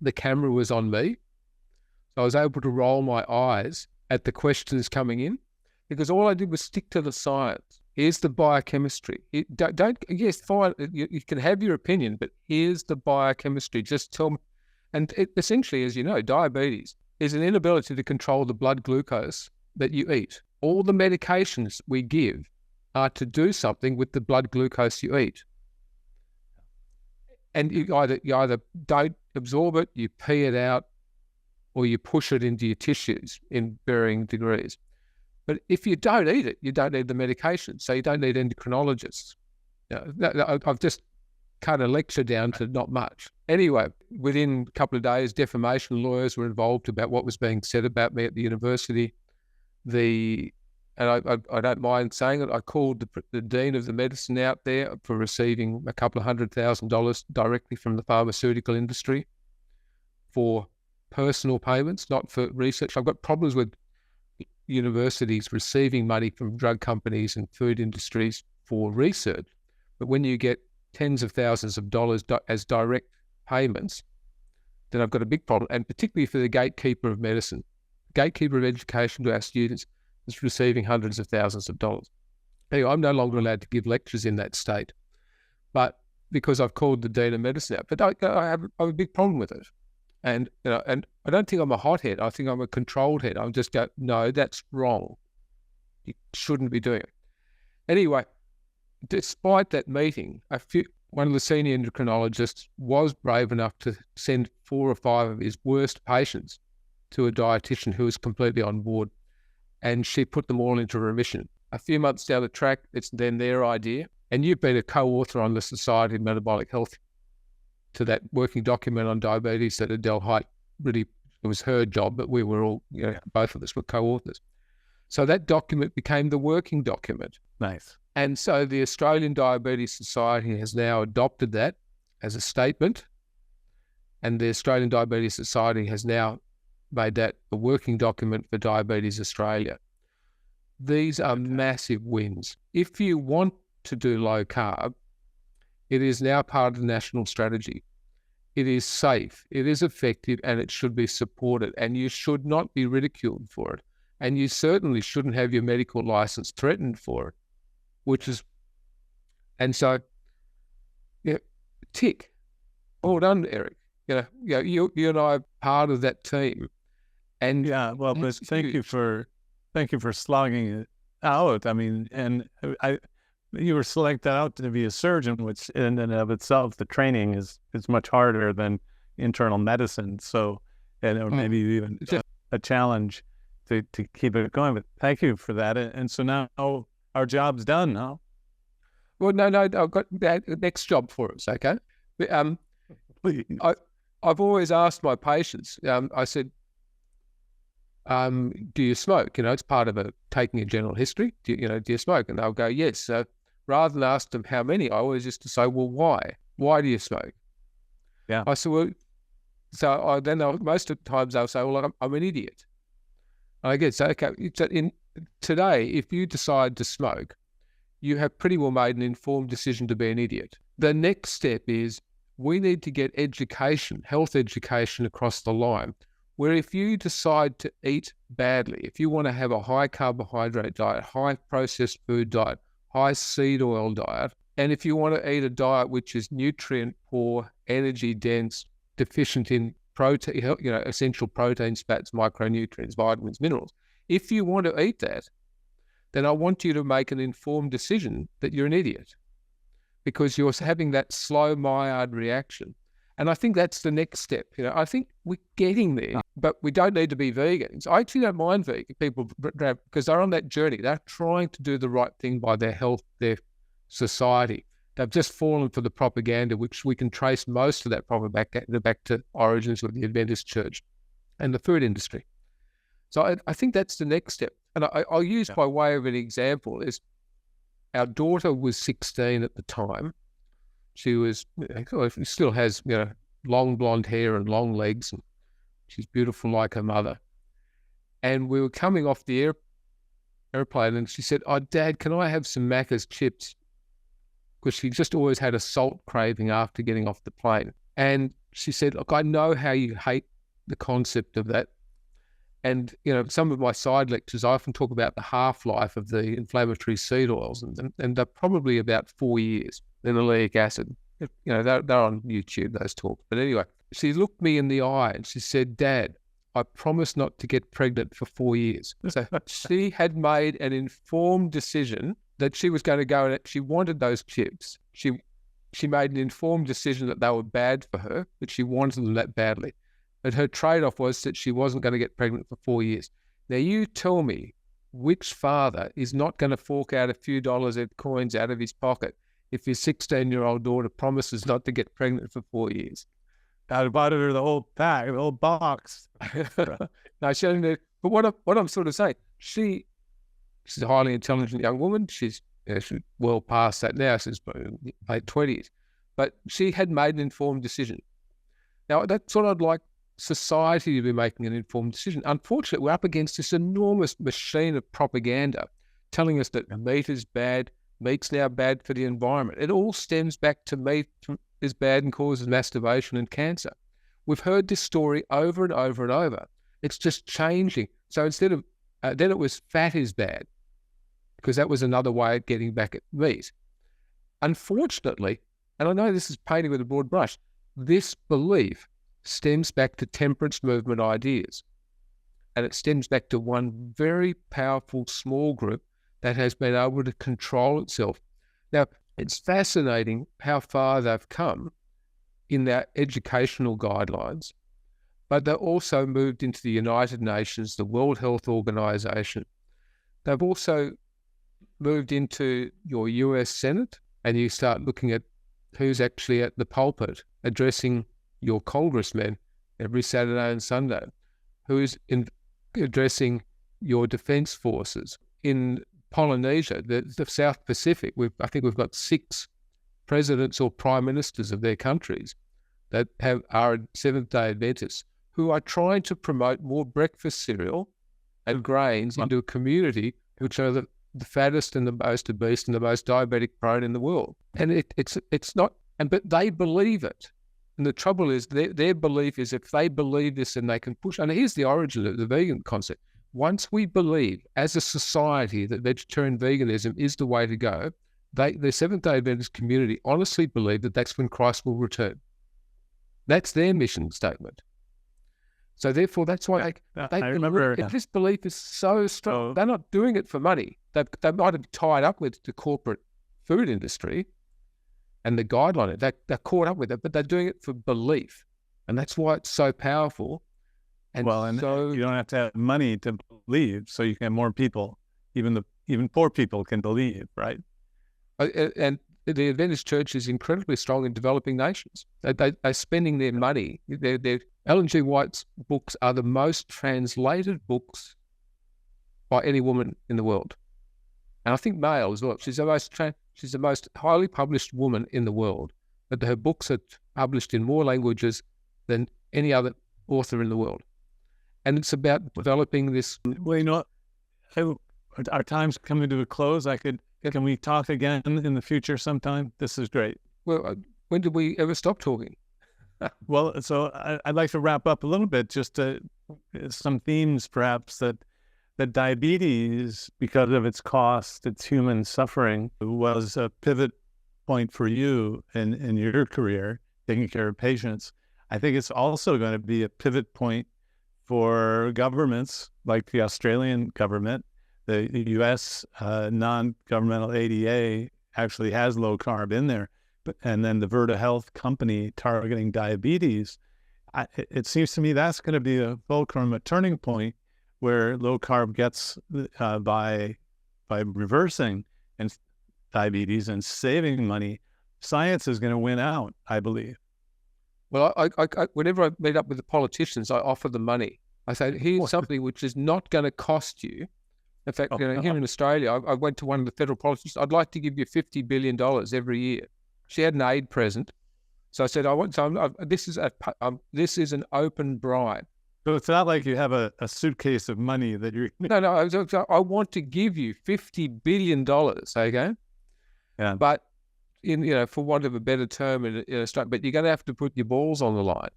[SPEAKER 2] the camera was on me. So I was able to roll my eyes at the questions coming in because all I did was stick to the science. Here's the biochemistry. Fine, you can have your opinion, but here's the biochemistry. Just tell me. And essentially, as you know, diabetes is an inability to control the blood glucose that you eat. All the medications we give are to do something with the blood glucose you eat. And you either don't absorb it, you pee it out, or you push it into your tissues in varying degrees. But if you don't eat it, you don't need the medication. So you don't need endocrinologists. I've just cut a lecture down to not much. Anyway, within a couple of days, defamation lawyers were involved about what was being said about me at the university. And I don't mind saying it, I called the Dean of the Medicine out there for receiving a couple of $100,000 directly from the pharmaceutical industry for personal payments, not for research. I've got problems with universities receiving money from drug companies and food industries for research. But when you get tens of thousands of dollars as direct payments, then I've got a big problem. And particularly for the gatekeeper of medicine, gatekeeper of education to our students is receiving hundreds of thousands of dollars. Anyway, I'm no longer allowed to give lectures in that state, but because I've called the Dean of Medicine out. But I have a big problem with it. And and I don't think I'm a hothead. I think I'm a controlled head. I'm just go, no, that's wrong. You shouldn't be doing it. Anyway, despite that meeting, one of the senior endocrinologists was brave enough to send 4 or 5 of his worst patients to a dietitian who was completely on board, and she put them all into remission. A few months down the track, it's then their idea. And you've been a co-author on the Society of Metabolic Health to that working document on diabetes that Adele Height really, it was her job, but we were all, both of us were co-authors. So that document became the working document.
[SPEAKER 1] Nice.
[SPEAKER 2] And so the Australian Diabetes Society has now adopted that as a statement. And the Australian Diabetes Society has now made that a working document for Diabetes Australia. These are massive wins. If you want to do low carb, it is now part of the national strategy. It is safe, it is effective, and it should be supported. And you should not be ridiculed for it. And you certainly shouldn't have your medical license threatened for it, and so, yeah, tick. Well done, Eric. You and I are part of that team. And
[SPEAKER 1] yeah, well, but thank you for slogging it out. I mean, and you were selected out to be a surgeon, which in and of itself, the training is much harder than internal medicine. So, or maybe even a challenge to keep it going. But thank you for that. And so now our job's done, huh?
[SPEAKER 2] Well, no, I've got the next job for us, okay?
[SPEAKER 1] Please.
[SPEAKER 2] I've always asked my patients, I said, do you smoke? It's part of taking a general history. Do you smoke? And they'll go, yes. So rather than ask them how many, I always used to say, well, why? Why do you smoke?
[SPEAKER 1] Yeah.
[SPEAKER 2] I said, well, most of the times they'll say, well, I'm an idiot. And I guess, okay, today, if you decide to smoke, you have pretty well made an informed decision to be an idiot. The next step is we need to get education, health education across the line, where if you decide to eat badly, if you want to have a high carbohydrate diet, high processed food diet, high seed oil diet, and if you want to eat a diet which is nutrient poor, energy dense, deficient in protein, essential proteins, fats, micronutrients, vitamins, minerals, if you want to eat that, then I want you to make an informed decision that you're an idiot because you're having that slow Maillard reaction. And I think that's the next step. I think we're getting there, but we don't need to be vegans. I actually don't mind vegan people because they're on that journey. They're trying to do the right thing by their health, their society. They've just fallen for the propaganda, which we can trace most of that propaganda back to origins of the Adventist Church and the food industry. So I think that's the next step. And I'll use by way of an example is our daughter was 16 at the time. She still has, long blonde hair and long legs, and she's beautiful like her mother. And we were coming off the airplane, and she said, "Oh, Dad, can I have some Macca's chips?" Because she just always had a salt craving after getting off the plane. And she said, "Look, I know how you hate the concept of that. And, some of my side lectures, I often talk about the half-life of the inflammatory seed oils, and they're probably about 4 years. Linoleic acid, they're on YouTube, those talks. But anyway, she looked me in the eye and she said, "Dad, I promise not to get pregnant for 4 years." So she had made an informed decision that she was going to go and she wanted those chips. She made an informed decision that they were bad for her, but she wanted them that badly. But her trade-off was that she wasn't going to get pregnant for 4 years. Now, you tell me which father is not going to fork out a few dollars in coins out of his pocket if his 16-year-old daughter promises not to get pregnant for 4 years?
[SPEAKER 1] I'd bought her the whole pack, the whole box.
[SPEAKER 2] No, she doesn't do. But what I'm sort of saying, she's a highly intelligent young woman. She's well past that now. She's late 20s. But she had made an informed decision. Now, that's what I'd like society to be making an informed decision. Unfortunately, we're up against this enormous machine of propaganda telling us that meat is bad, meat's now bad for the environment. It all stems back to meat is bad and causes masturbation and cancer. We've heard this story over and over and over. It's just changing. So instead of, then it was fat is bad, because that was another way of getting back at meat. Unfortunately, and I know this is painting with a broad brush, this belief stems back to temperance movement ideas. And it stems back to one very powerful small group that has been able to control itself. Now, it's fascinating how far they've come in their educational guidelines, but they've also moved into the United Nations, the World Health Organization. They've also moved into your US Senate, and you start looking at who's actually at the pulpit addressing your congressmen every Saturday and Sunday, who's addressing your defense forces. In Polynesia, the South Pacific, I think we've got 6 presidents or prime ministers of their countries that are Seventh-day Adventists who are trying to promote more breakfast cereal and grains into a community which are the fattest and the most obese and the most diabetic prone in the world. And it's not, but they believe it. And the trouble is their belief is if they believe this, then they can push. And here's the origin of the vegan concept. Once we believe as a society that vegetarian veganism is the way to go, the Seventh-day Adventist community honestly believe that that's when Christ will return. That's their mission statement. So therefore, that's why I remember this belief is so strong. They're not doing it for money. They might have tied up with the corporate food industry and the guideline. They're caught up with it, but they're doing it for belief, and that's why it's so powerful. And so
[SPEAKER 1] you don't have to have money to believe, so you can have more people. Even poor people can believe, right?
[SPEAKER 2] And the Adventist Church is incredibly strong in developing nations. They're spending their money. Ellen G. White's books are the most translated books by any woman in the world, and I think male as well. She's the most highly published woman in the world, but her books are published in more languages than any other author in the world. And it's about developing this.
[SPEAKER 1] Well, our time's coming to a close. Can we talk again in the future sometime? This is great.
[SPEAKER 2] Well, when did we ever stop talking?
[SPEAKER 1] Well, so I'd like to wrap up a little bit, just some themes perhaps that diabetes, because of its cost, its human suffering, was a pivot point for you in your career, taking care of patients. I think it's also going to be a pivot point for governments like the Australian government. The US non-governmental ADA actually has low carb in there, and then the Virta Health company targeting diabetes. It seems to me that's going to be a fulcrum, a turning point where low carb gets by reversing and diabetes and saving money. Science is going to win out, I believe.
[SPEAKER 2] Well, I whenever I meet up with the politicians, I offer them money. I say, here's something which is not going to cost you. In fact, here in Australia, I went to one of the federal politicians. I'd like to give you $50 billion every year. She had an aid present, so I said, this is an open bribe.
[SPEAKER 1] So it's not like you have a suitcase of money that you're.
[SPEAKER 2] No. I want to give you $50 billion. Okay.
[SPEAKER 1] Yeah.
[SPEAKER 2] But for want of a better term in Australia, but you're going to have to put your balls on the line.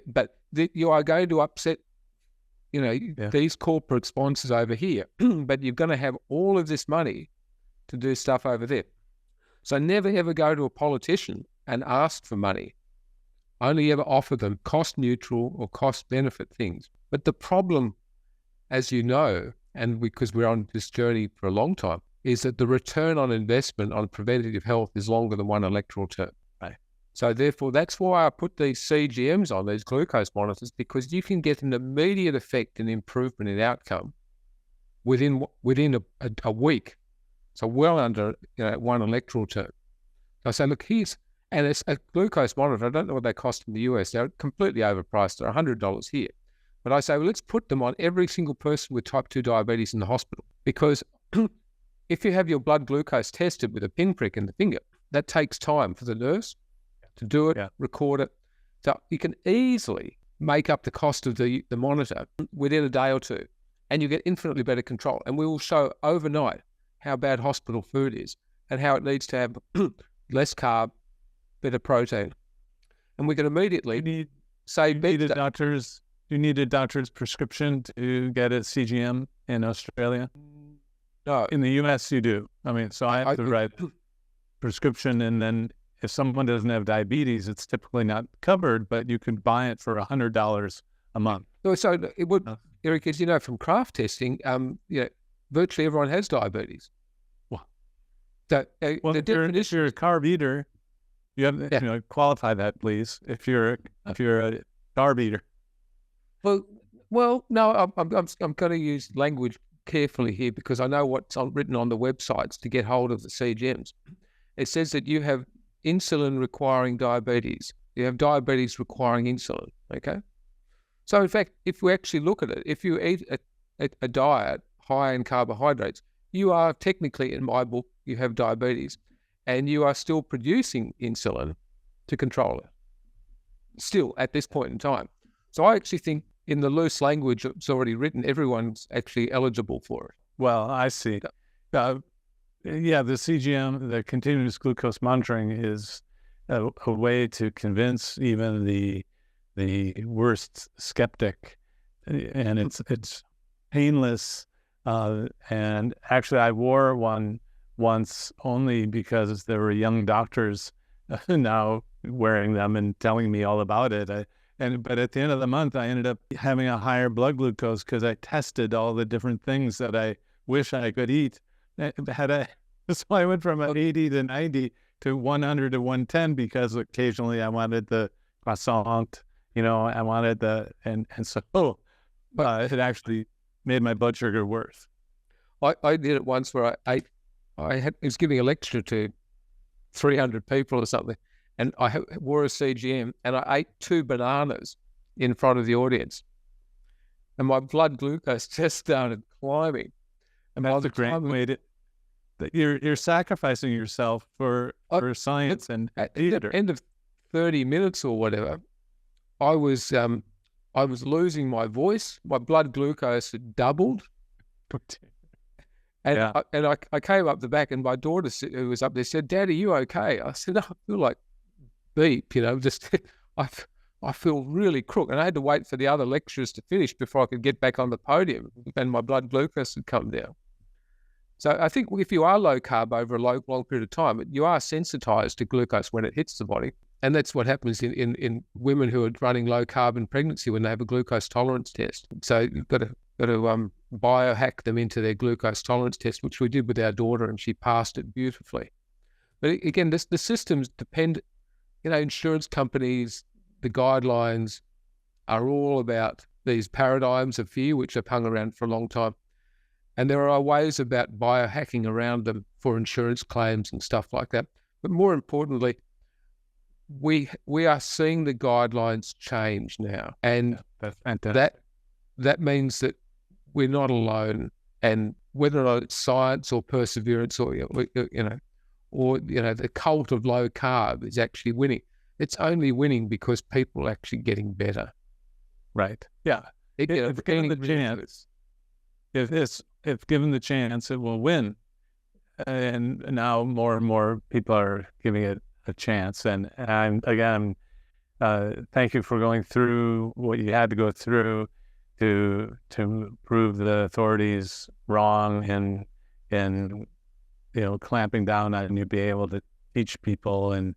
[SPEAKER 2] But you are going to upset. These corporate sponsors over here, but you're going to have all of this money to do stuff over there. So never ever go to a politician and ask for money. Only ever offer them cost neutral or cost benefit things. But the problem, as you know, and because we're on this journey for a long time, is that the return on investment on preventative health is longer than one electoral term. So therefore, that's why I put these CGMs on, these glucose monitors, because you can get an immediate effect and improvement in outcome within a week. So well under one electoral term. I say, look, and it's a glucose monitor. I don't know what they cost in the US. They're completely overpriced. They're $100 here. But I say, well, let's put them on every single person with type 2 diabetes in the hospital. Because if you have your blood glucose tested with a pinprick in the finger, that takes time for the nurse to do it, record it. So you can easily make up the cost of the monitor within a day or two, and you get infinitely better control. And we will show overnight how bad hospital food is and how it needs to have less carb, better protein. And we can immediately say...
[SPEAKER 1] Do you need a doctor's prescription to get a CGM in Australia?
[SPEAKER 2] No.
[SPEAKER 1] In the US, you do. I mean, so I have to write prescription, and then if someone doesn't have diabetes, it's typically not covered, but you can buy it for $100 a month.
[SPEAKER 2] So it would, Eric, as you know from craft testing, virtually everyone has diabetes.
[SPEAKER 1] Well,
[SPEAKER 2] if
[SPEAKER 1] you're a carb eater, you have qualify that, please. If you're a carb eater.
[SPEAKER 2] Well, no, I'm going to use language carefully here because I know what's written on the websites to get hold of the CGMs. It says that you have insulin requiring diabetes. You have diabetes requiring insulin, okay? So in fact, if we actually look at it, if you eat a diet high in carbohydrates, you are technically, in my book, you have diabetes, and you are still producing insulin to control it. still at this point in time. So I actually think in the loose language it's already written, everyone's actually eligible for it.
[SPEAKER 1] Well, I see. Yeah, the CGM, the continuous glucose monitoring, is a way to convince even the worst skeptic, and it's painless. And actually, I wore one once only because there were young doctors now wearing them and telling me all about it. But at the end of the month, I ended up having a higher blood glucose because I tested all the different things that I wish I could eat. So I went from 80 to 90 to 100 to 110 because occasionally I wanted the croissant, I wanted and so it actually made my blood sugar worse.
[SPEAKER 2] I did it once where I was giving a lecture to 300 people or something, and I wore a CGM, and I ate 2 bananas in front of the audience, and my blood glucose just started climbing.
[SPEAKER 1] And that's a great way to. You're sacrificing yourself for science and theater.
[SPEAKER 2] At the end of 30 minutes or whatever, I was losing my voice. My blood glucose had doubled. And I came up the back, and my daughter, who was up there, said, "Dad, are you okay?" I said, "No, I feel like beep, just I feel really crook." And I had to wait for the other lecturers to finish before I could get back on the podium, and my blood glucose had come down. So I think if you are low carb over a long period of time, you are sensitized to glucose when it hits the body. And that's what happens in women who are running low carb in pregnancy when they have a glucose tolerance test. So you've got to biohack them into their glucose tolerance test, which we did with our daughter, and she passed it beautifully. But again, the systems depend, insurance companies, the guidelines are all about these paradigms of fear, which have hung around for a long time. And there are ways about biohacking around them for insurance claims and stuff like that. But more importantly, we are seeing the guidelines change now, and
[SPEAKER 1] that's fantastic.
[SPEAKER 2] That means that we're not alone. And whether or not it's science or perseverance or the cult of low carb is actually winning. It's only winning because people are actually getting better.
[SPEAKER 1] Right. Yeah. If given the chance, if given the chance, it will win. And now more and more people are giving it a chance. And again, thank you for going through what you had to go through to prove the authorities wrong and clamping down on you, be able to teach people. And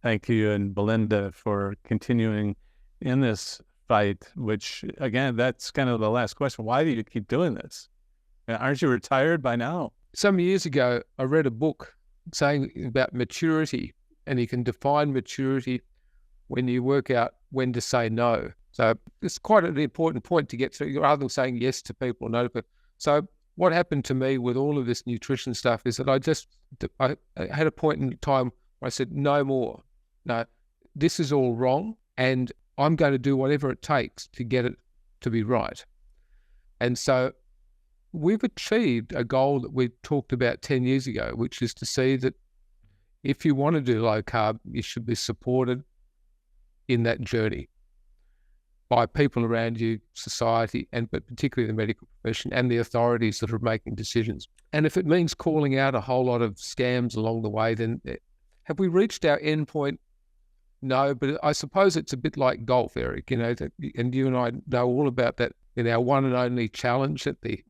[SPEAKER 1] thank you and Belinda for continuing in this fight, which again, that's kind of the last question. Why do you keep doing this? Aren't you retired by now?
[SPEAKER 2] Some years ago, I read a book saying about maturity, and you can define maturity when you work out when to say no. So it's quite an important point to get through, rather than saying yes to people or no to people. So what happened to me with all of this nutrition stuff is that I had a point in time where I said, no more. No, this is all wrong, and I'm going to do whatever it takes to get it to be right. And so we've achieved a goal that we talked about 10 years ago, which is to see that if you want to do low carb, you should be supported in that journey by people around you, society, but particularly the medical profession and the authorities that are making decisions. And if it means calling out a whole lot of scams along the way, then have we reached our end point? No, but I suppose it's a bit like golf, Eric, and you and I know all about that in our one and only challenge at the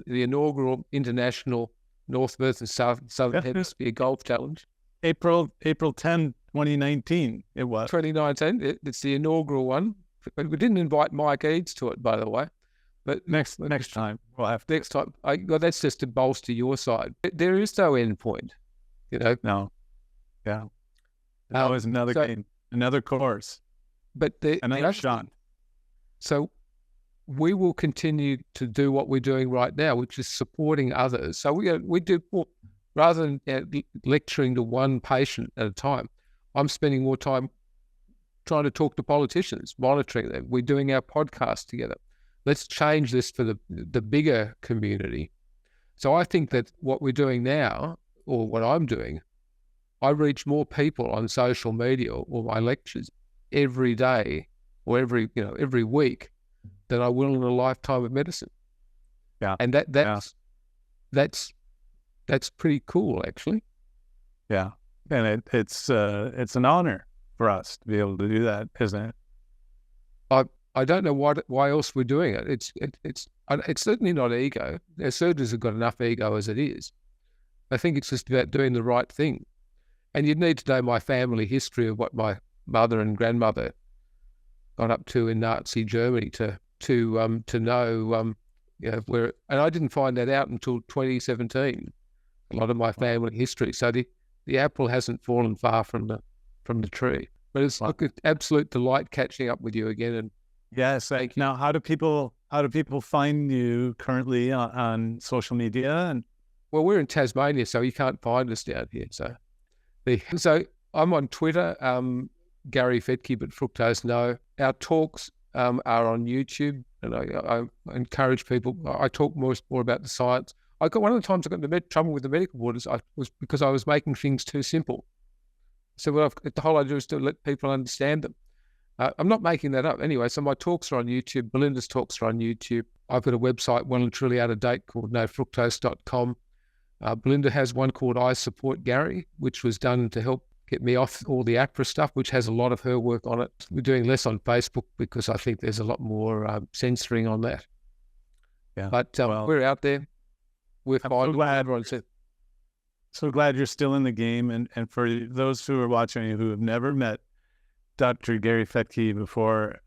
[SPEAKER 2] inaugural International North, Earth and Southern Hemisphere Golf Challenge.
[SPEAKER 1] April 10, 2019, it was.
[SPEAKER 2] 2019, it's the inaugural one. We didn't invite Mike Eads to it, by the way. But
[SPEAKER 1] next time, we'll have to.
[SPEAKER 2] Next time, that's just to bolster your side. There is no end point,
[SPEAKER 1] No. Yeah. That was another game, another course.
[SPEAKER 2] But
[SPEAKER 1] another shot.
[SPEAKER 2] So we will continue to do what we're doing right now, which is supporting others. So we do, rather than lecturing to one patient at a time, I'm spending more time trying to talk to politicians, monitoring them. We're doing our podcast together. Let's change this for the bigger community. So I think that what we're doing now, or what I'm doing, I reach more people on social media or my lectures every day or every week than I will in a lifetime of medicine.
[SPEAKER 1] Yeah.
[SPEAKER 2] And that's pretty cool, actually.
[SPEAKER 1] Yeah. And it's an honor for us to be able to do that, isn't it?
[SPEAKER 2] I don't know why else we're doing it. It's certainly not ego. Our surgeons have got enough ego as it is. I think it's just about doing the right thing. And you'd need to know my family history of what my mother and grandmother got up to in Nazi Germany to know where. And I didn't find that out until 2017. A lot of my family history. So the apple hasn't fallen far from the tree. But it's an absolute delight catching up with you again. And
[SPEAKER 1] yes.
[SPEAKER 2] thank you.
[SPEAKER 1] Now, how do people find you currently on social media? And
[SPEAKER 2] well, we're in Tasmania, so you can't find us down here. So I'm on Twitter, Gary Fettke, but Fructose No. Our talks are on YouTube, and I encourage people. I talk more about the science. One of the times I got into trouble with the medical board was because I was making things too simple. So the whole idea is to let people understand them. I'm not making that up anyway. So my talks are on YouTube. Belinda's talks are on YouTube. I've got a website well and truly out of date called nofructose.com. Belinda has one called I Support Gary, which was done to help get me off all the APRA stuff, which has a lot of her work on it. We're doing less on Facebook because I think there's a lot more censoring on that.
[SPEAKER 1] Yeah,
[SPEAKER 2] but we're out there. We're fine.
[SPEAKER 1] So glad you're still in the game. And for those who are watching who have never met Dr. Gary Fettke before,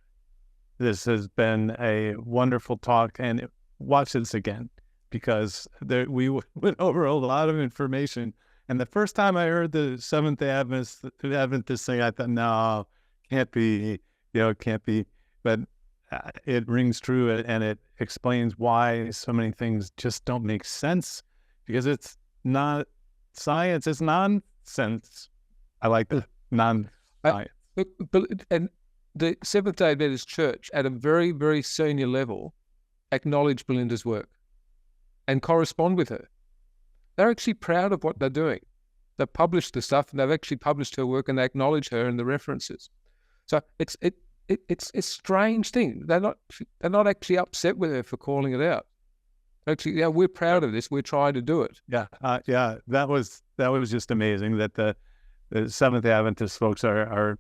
[SPEAKER 1] this has been a wonderful talk. And watch this again, because we went over a lot of information. And the first time I heard the Seventh-day Adventist thing, I thought, no, can't be, it can't be. But it rings true, and it explains why so many things just don't make sense, because it's not science, it's nonsense. I like the non-science.
[SPEAKER 2] And the Seventh-day Adventist Church, at a very, very senior level, acknowledge Belinda's work and correspond with her. They're actually proud of what they're doing. They've published the stuff, and they've actually published her work, and they acknowledge her in the references. So it's a strange thing. They're not actually upset with her for calling it out. Actually, we're proud of this. We're trying to do it.
[SPEAKER 1] Yeah, that was just amazing that the Seventh-day Adventist folks are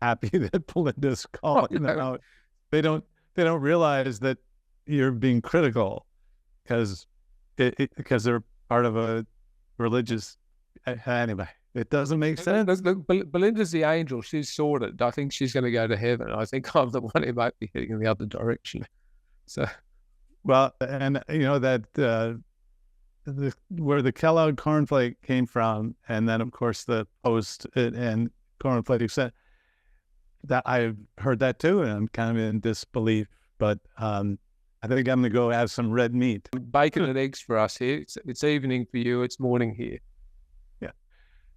[SPEAKER 1] happy that Belinda's calling them out. They don't realize that you're being critical because they're part of a religious. Anyway, it doesn't make sense.
[SPEAKER 2] Belinda's the angel. She's sorted. I think she's going to go to heaven. I think I'm the one who might be heading in the other direction. So,
[SPEAKER 1] well, and that where the Kellogg cornflake came from, and then of course the Post and cornflake said that I've heard that too, and I'm kind of in disbelief. But I think I'm going to go have some red meat,
[SPEAKER 2] bacon and eggs for us here. It's evening for you. It's morning here.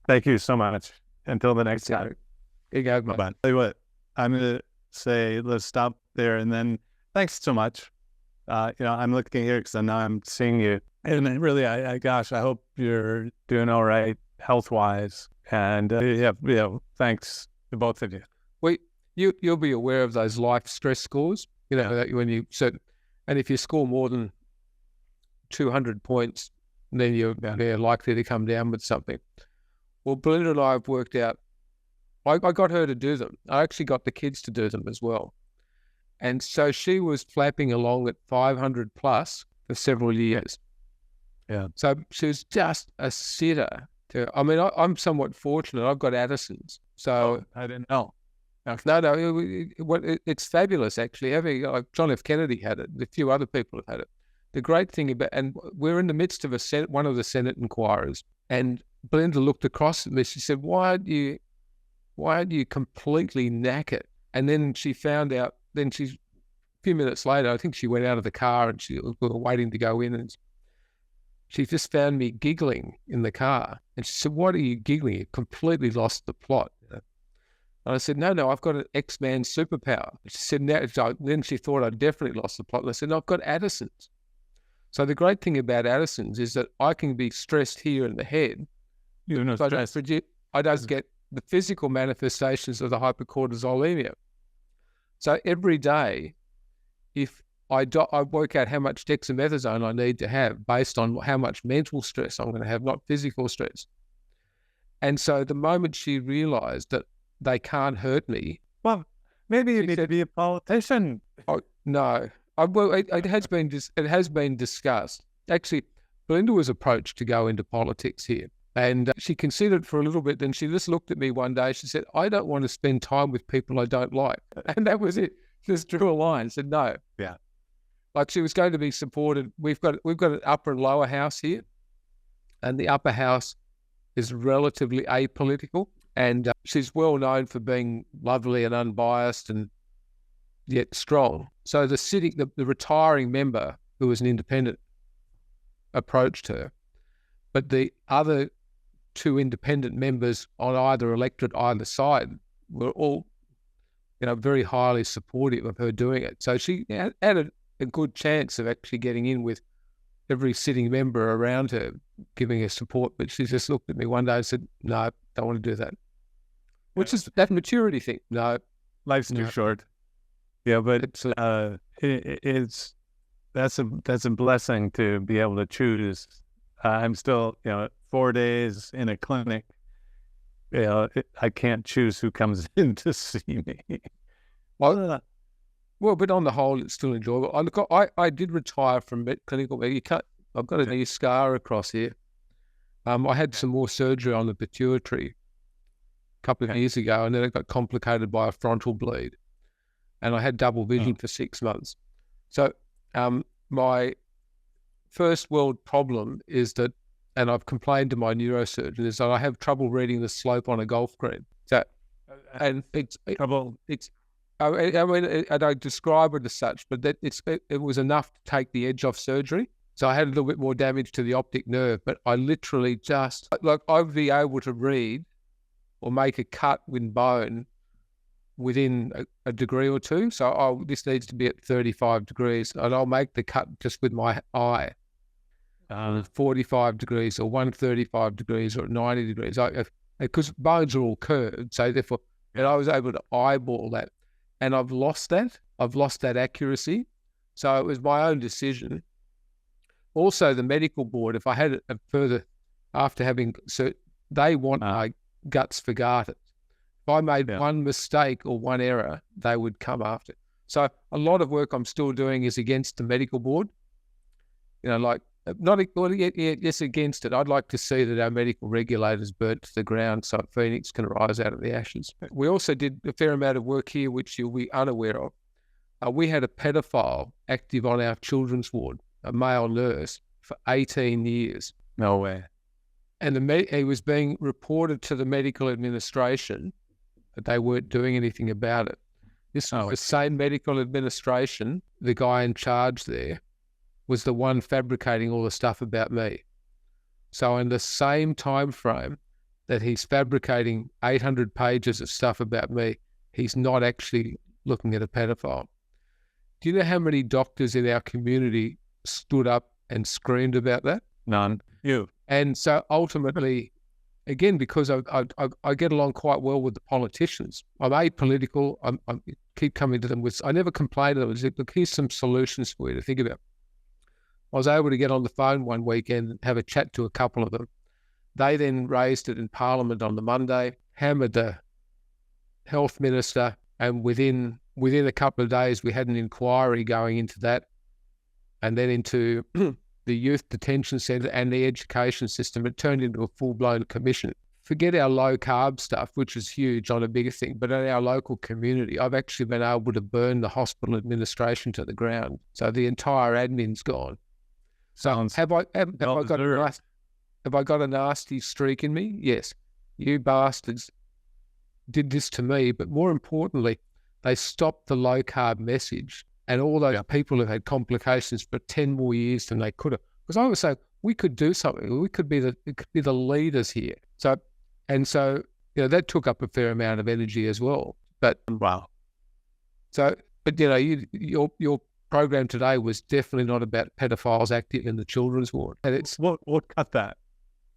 [SPEAKER 1] Thank you so much. Until the next time.
[SPEAKER 2] You go.
[SPEAKER 1] Bye-bye. Tell you what, I'm going to say, let's stop there. And then thanks so much. I'm looking here because now I'm seeing you. And really, I hope you're doing all right health-wise. And thanks to both of you.
[SPEAKER 2] Well, you'll be aware of those life stress scores, that when you set, and if you score more than 200 points, then you're likely to come down with something. Well, Belinda and I have worked out, I got her to do them. I actually got the kids to do them as well. And so she was flapping along at 500 plus for several years.
[SPEAKER 1] Yeah.
[SPEAKER 2] So she was just a sitter. I'm somewhat fortunate. I've got Addison's. So
[SPEAKER 1] I didn't know.
[SPEAKER 2] It's fabulous, actually. John F. Kennedy had it. A few other people have had it. The great thing and we're in the midst of one of the Senate inquiries, and Belinda looked across at me. She said, why aren't you completely knackered? And then she found out, a few minutes later, I think she went out of the car and we were waiting to go in, and she just found me giggling in the car. And she said, what are you giggling? You completely lost the plot. And I said, no, I've got an X-Man superpower. She said, then she thought I'd definitely lost the plot. And I said, no, I've got Addison's. So the great thing about Addison's is that I can be stressed here in the head.
[SPEAKER 1] You're not stressed.
[SPEAKER 2] I don't get the physical manifestations of the hypercortisolemia. So every day, if I work out how much dexamethasone I need to have based on how much mental stress I'm going to have, not physical stress. And so the moment she realized that they can't hurt me.
[SPEAKER 1] Well, maybe you need to be a politician.
[SPEAKER 2] Oh, no. Well, it has been discussed. Actually, Belinda was approached to go into politics here. And she considered for a little bit. Then she just looked at me one day. She said, I don't want to spend time with people I don't like. And that was it. Just drew a line, said no.
[SPEAKER 1] Yeah.
[SPEAKER 2] Like she was going to be supported. We've got an upper and lower house here. And the upper house is relatively apolitical. And she's well known for being lovely and unbiased and yet strong. So the retiring member, who was an independent, approached her. But the other two independent members on either electorate, either side, were all, very highly supportive of her doing it. So she had a good chance of actually getting in with every sitting member around her, giving her support. But she just looked at me one day and said, no, don't want to do that. Which is that maturity thing. No.
[SPEAKER 1] Life's too short. Yeah, but it's that's a blessing to be able to choose. I'm still, 4 days in a clinic. I can't choose who comes in to see me.
[SPEAKER 2] Well, but on the whole, it's still enjoyable. I did retire from clinical medicine. I've got a new scar across here. I had some more surgery on the pituitary a couple of years ago, and then it got complicated by a frontal bleed. And I had double vision for 6 months. So my first world problem is that, and I've complained to my neurosurgeon, is that I have trouble reading the slope on a golf green. So, and it's trouble. I mean, I don't describe it as such, but it was enough to take the edge off surgery. So I had a little bit more damage to the optic nerve, but I literally just, I'd be able to read or make a cut with bone within a degree or two. So this needs to be at 35 degrees, and I'll make the cut just with my eye. 45 degrees or 135 degrees or 90 degrees, because bones are all curved. So therefore, and I was able to eyeball that. And I've lost that. I've lost that accuracy. So it was my own decision. Also, the medical board, if I had a further, after having, so they want my guts for garters. If I made one mistake or one error, they would come after. So a lot of work I'm still doing is against the medical board. Yes, against it. I'd like to see that our medical regulators burnt to the ground so Phoenix can rise out of the ashes. We also did a fair amount of work here, which you'll be unaware of. We had a pedophile active on our children's ward, a male nurse, for 18 years.
[SPEAKER 1] No way.
[SPEAKER 2] And he was being reported to the medical administration, but they weren't doing anything about it. This was the same medical administration, the guy in charge there, was the one fabricating all the stuff about me. So in the same time frame that he's fabricating 800 pages of stuff about me, he's not actually looking at a pedophile. Do you know how many doctors in our community stood up and screamed about that?
[SPEAKER 1] None. You.
[SPEAKER 2] And so ultimately, again, because I get along quite well with the politicians, I'm apolitical. I keep coming to them with, I never complain to them. I say, look, here's some solutions for you to think about. I was able to get on the phone one weekend and have a chat to a couple of them. They then raised it in Parliament on the Monday, hammered the health minister, and within a couple of days, we had an inquiry going into that, and then into the youth detention centre and the education system. It turned into a full-blown commission. Forget our low-carb stuff, which is huge on a bigger thing, but in our local community, I've actually been able to burn the hospital administration to the ground. So the entire admin's gone. So have I got a nasty streak in me? Yes. You bastards did this to me, but more importantly, they stopped the low carb message, and all those people have had complications for 10 more years than they could have. Because I was saying we could do something. We could be the leaders here. So that took up a fair amount of energy as well. But
[SPEAKER 1] wow.
[SPEAKER 2] So, but your program today was definitely not about pedophiles active in the children's ward. And it's
[SPEAKER 1] we'll cut that.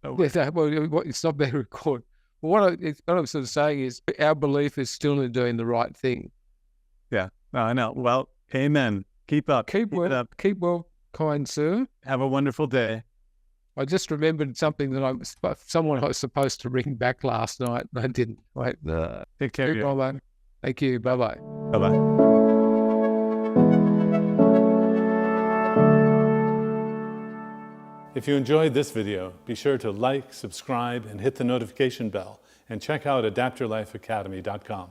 [SPEAKER 2] Well, it's not being recorded. what I'm sort of saying is our belief is still in doing the right thing.
[SPEAKER 1] Yeah, no, I know. Well, amen. Keep up.
[SPEAKER 2] Keep
[SPEAKER 1] it up.
[SPEAKER 2] well, kind sir.
[SPEAKER 1] Have a wonderful day.
[SPEAKER 2] I just remembered something that someone I was supposed to ring back last night, and I didn't. Wait,
[SPEAKER 1] Take care.
[SPEAKER 2] Bye-bye. Thank you. Bye-bye.
[SPEAKER 1] Bye-bye. If you enjoyed this video, be sure to like, subscribe, and hit the notification bell, and check out AdaptYourLifeAcademy.com.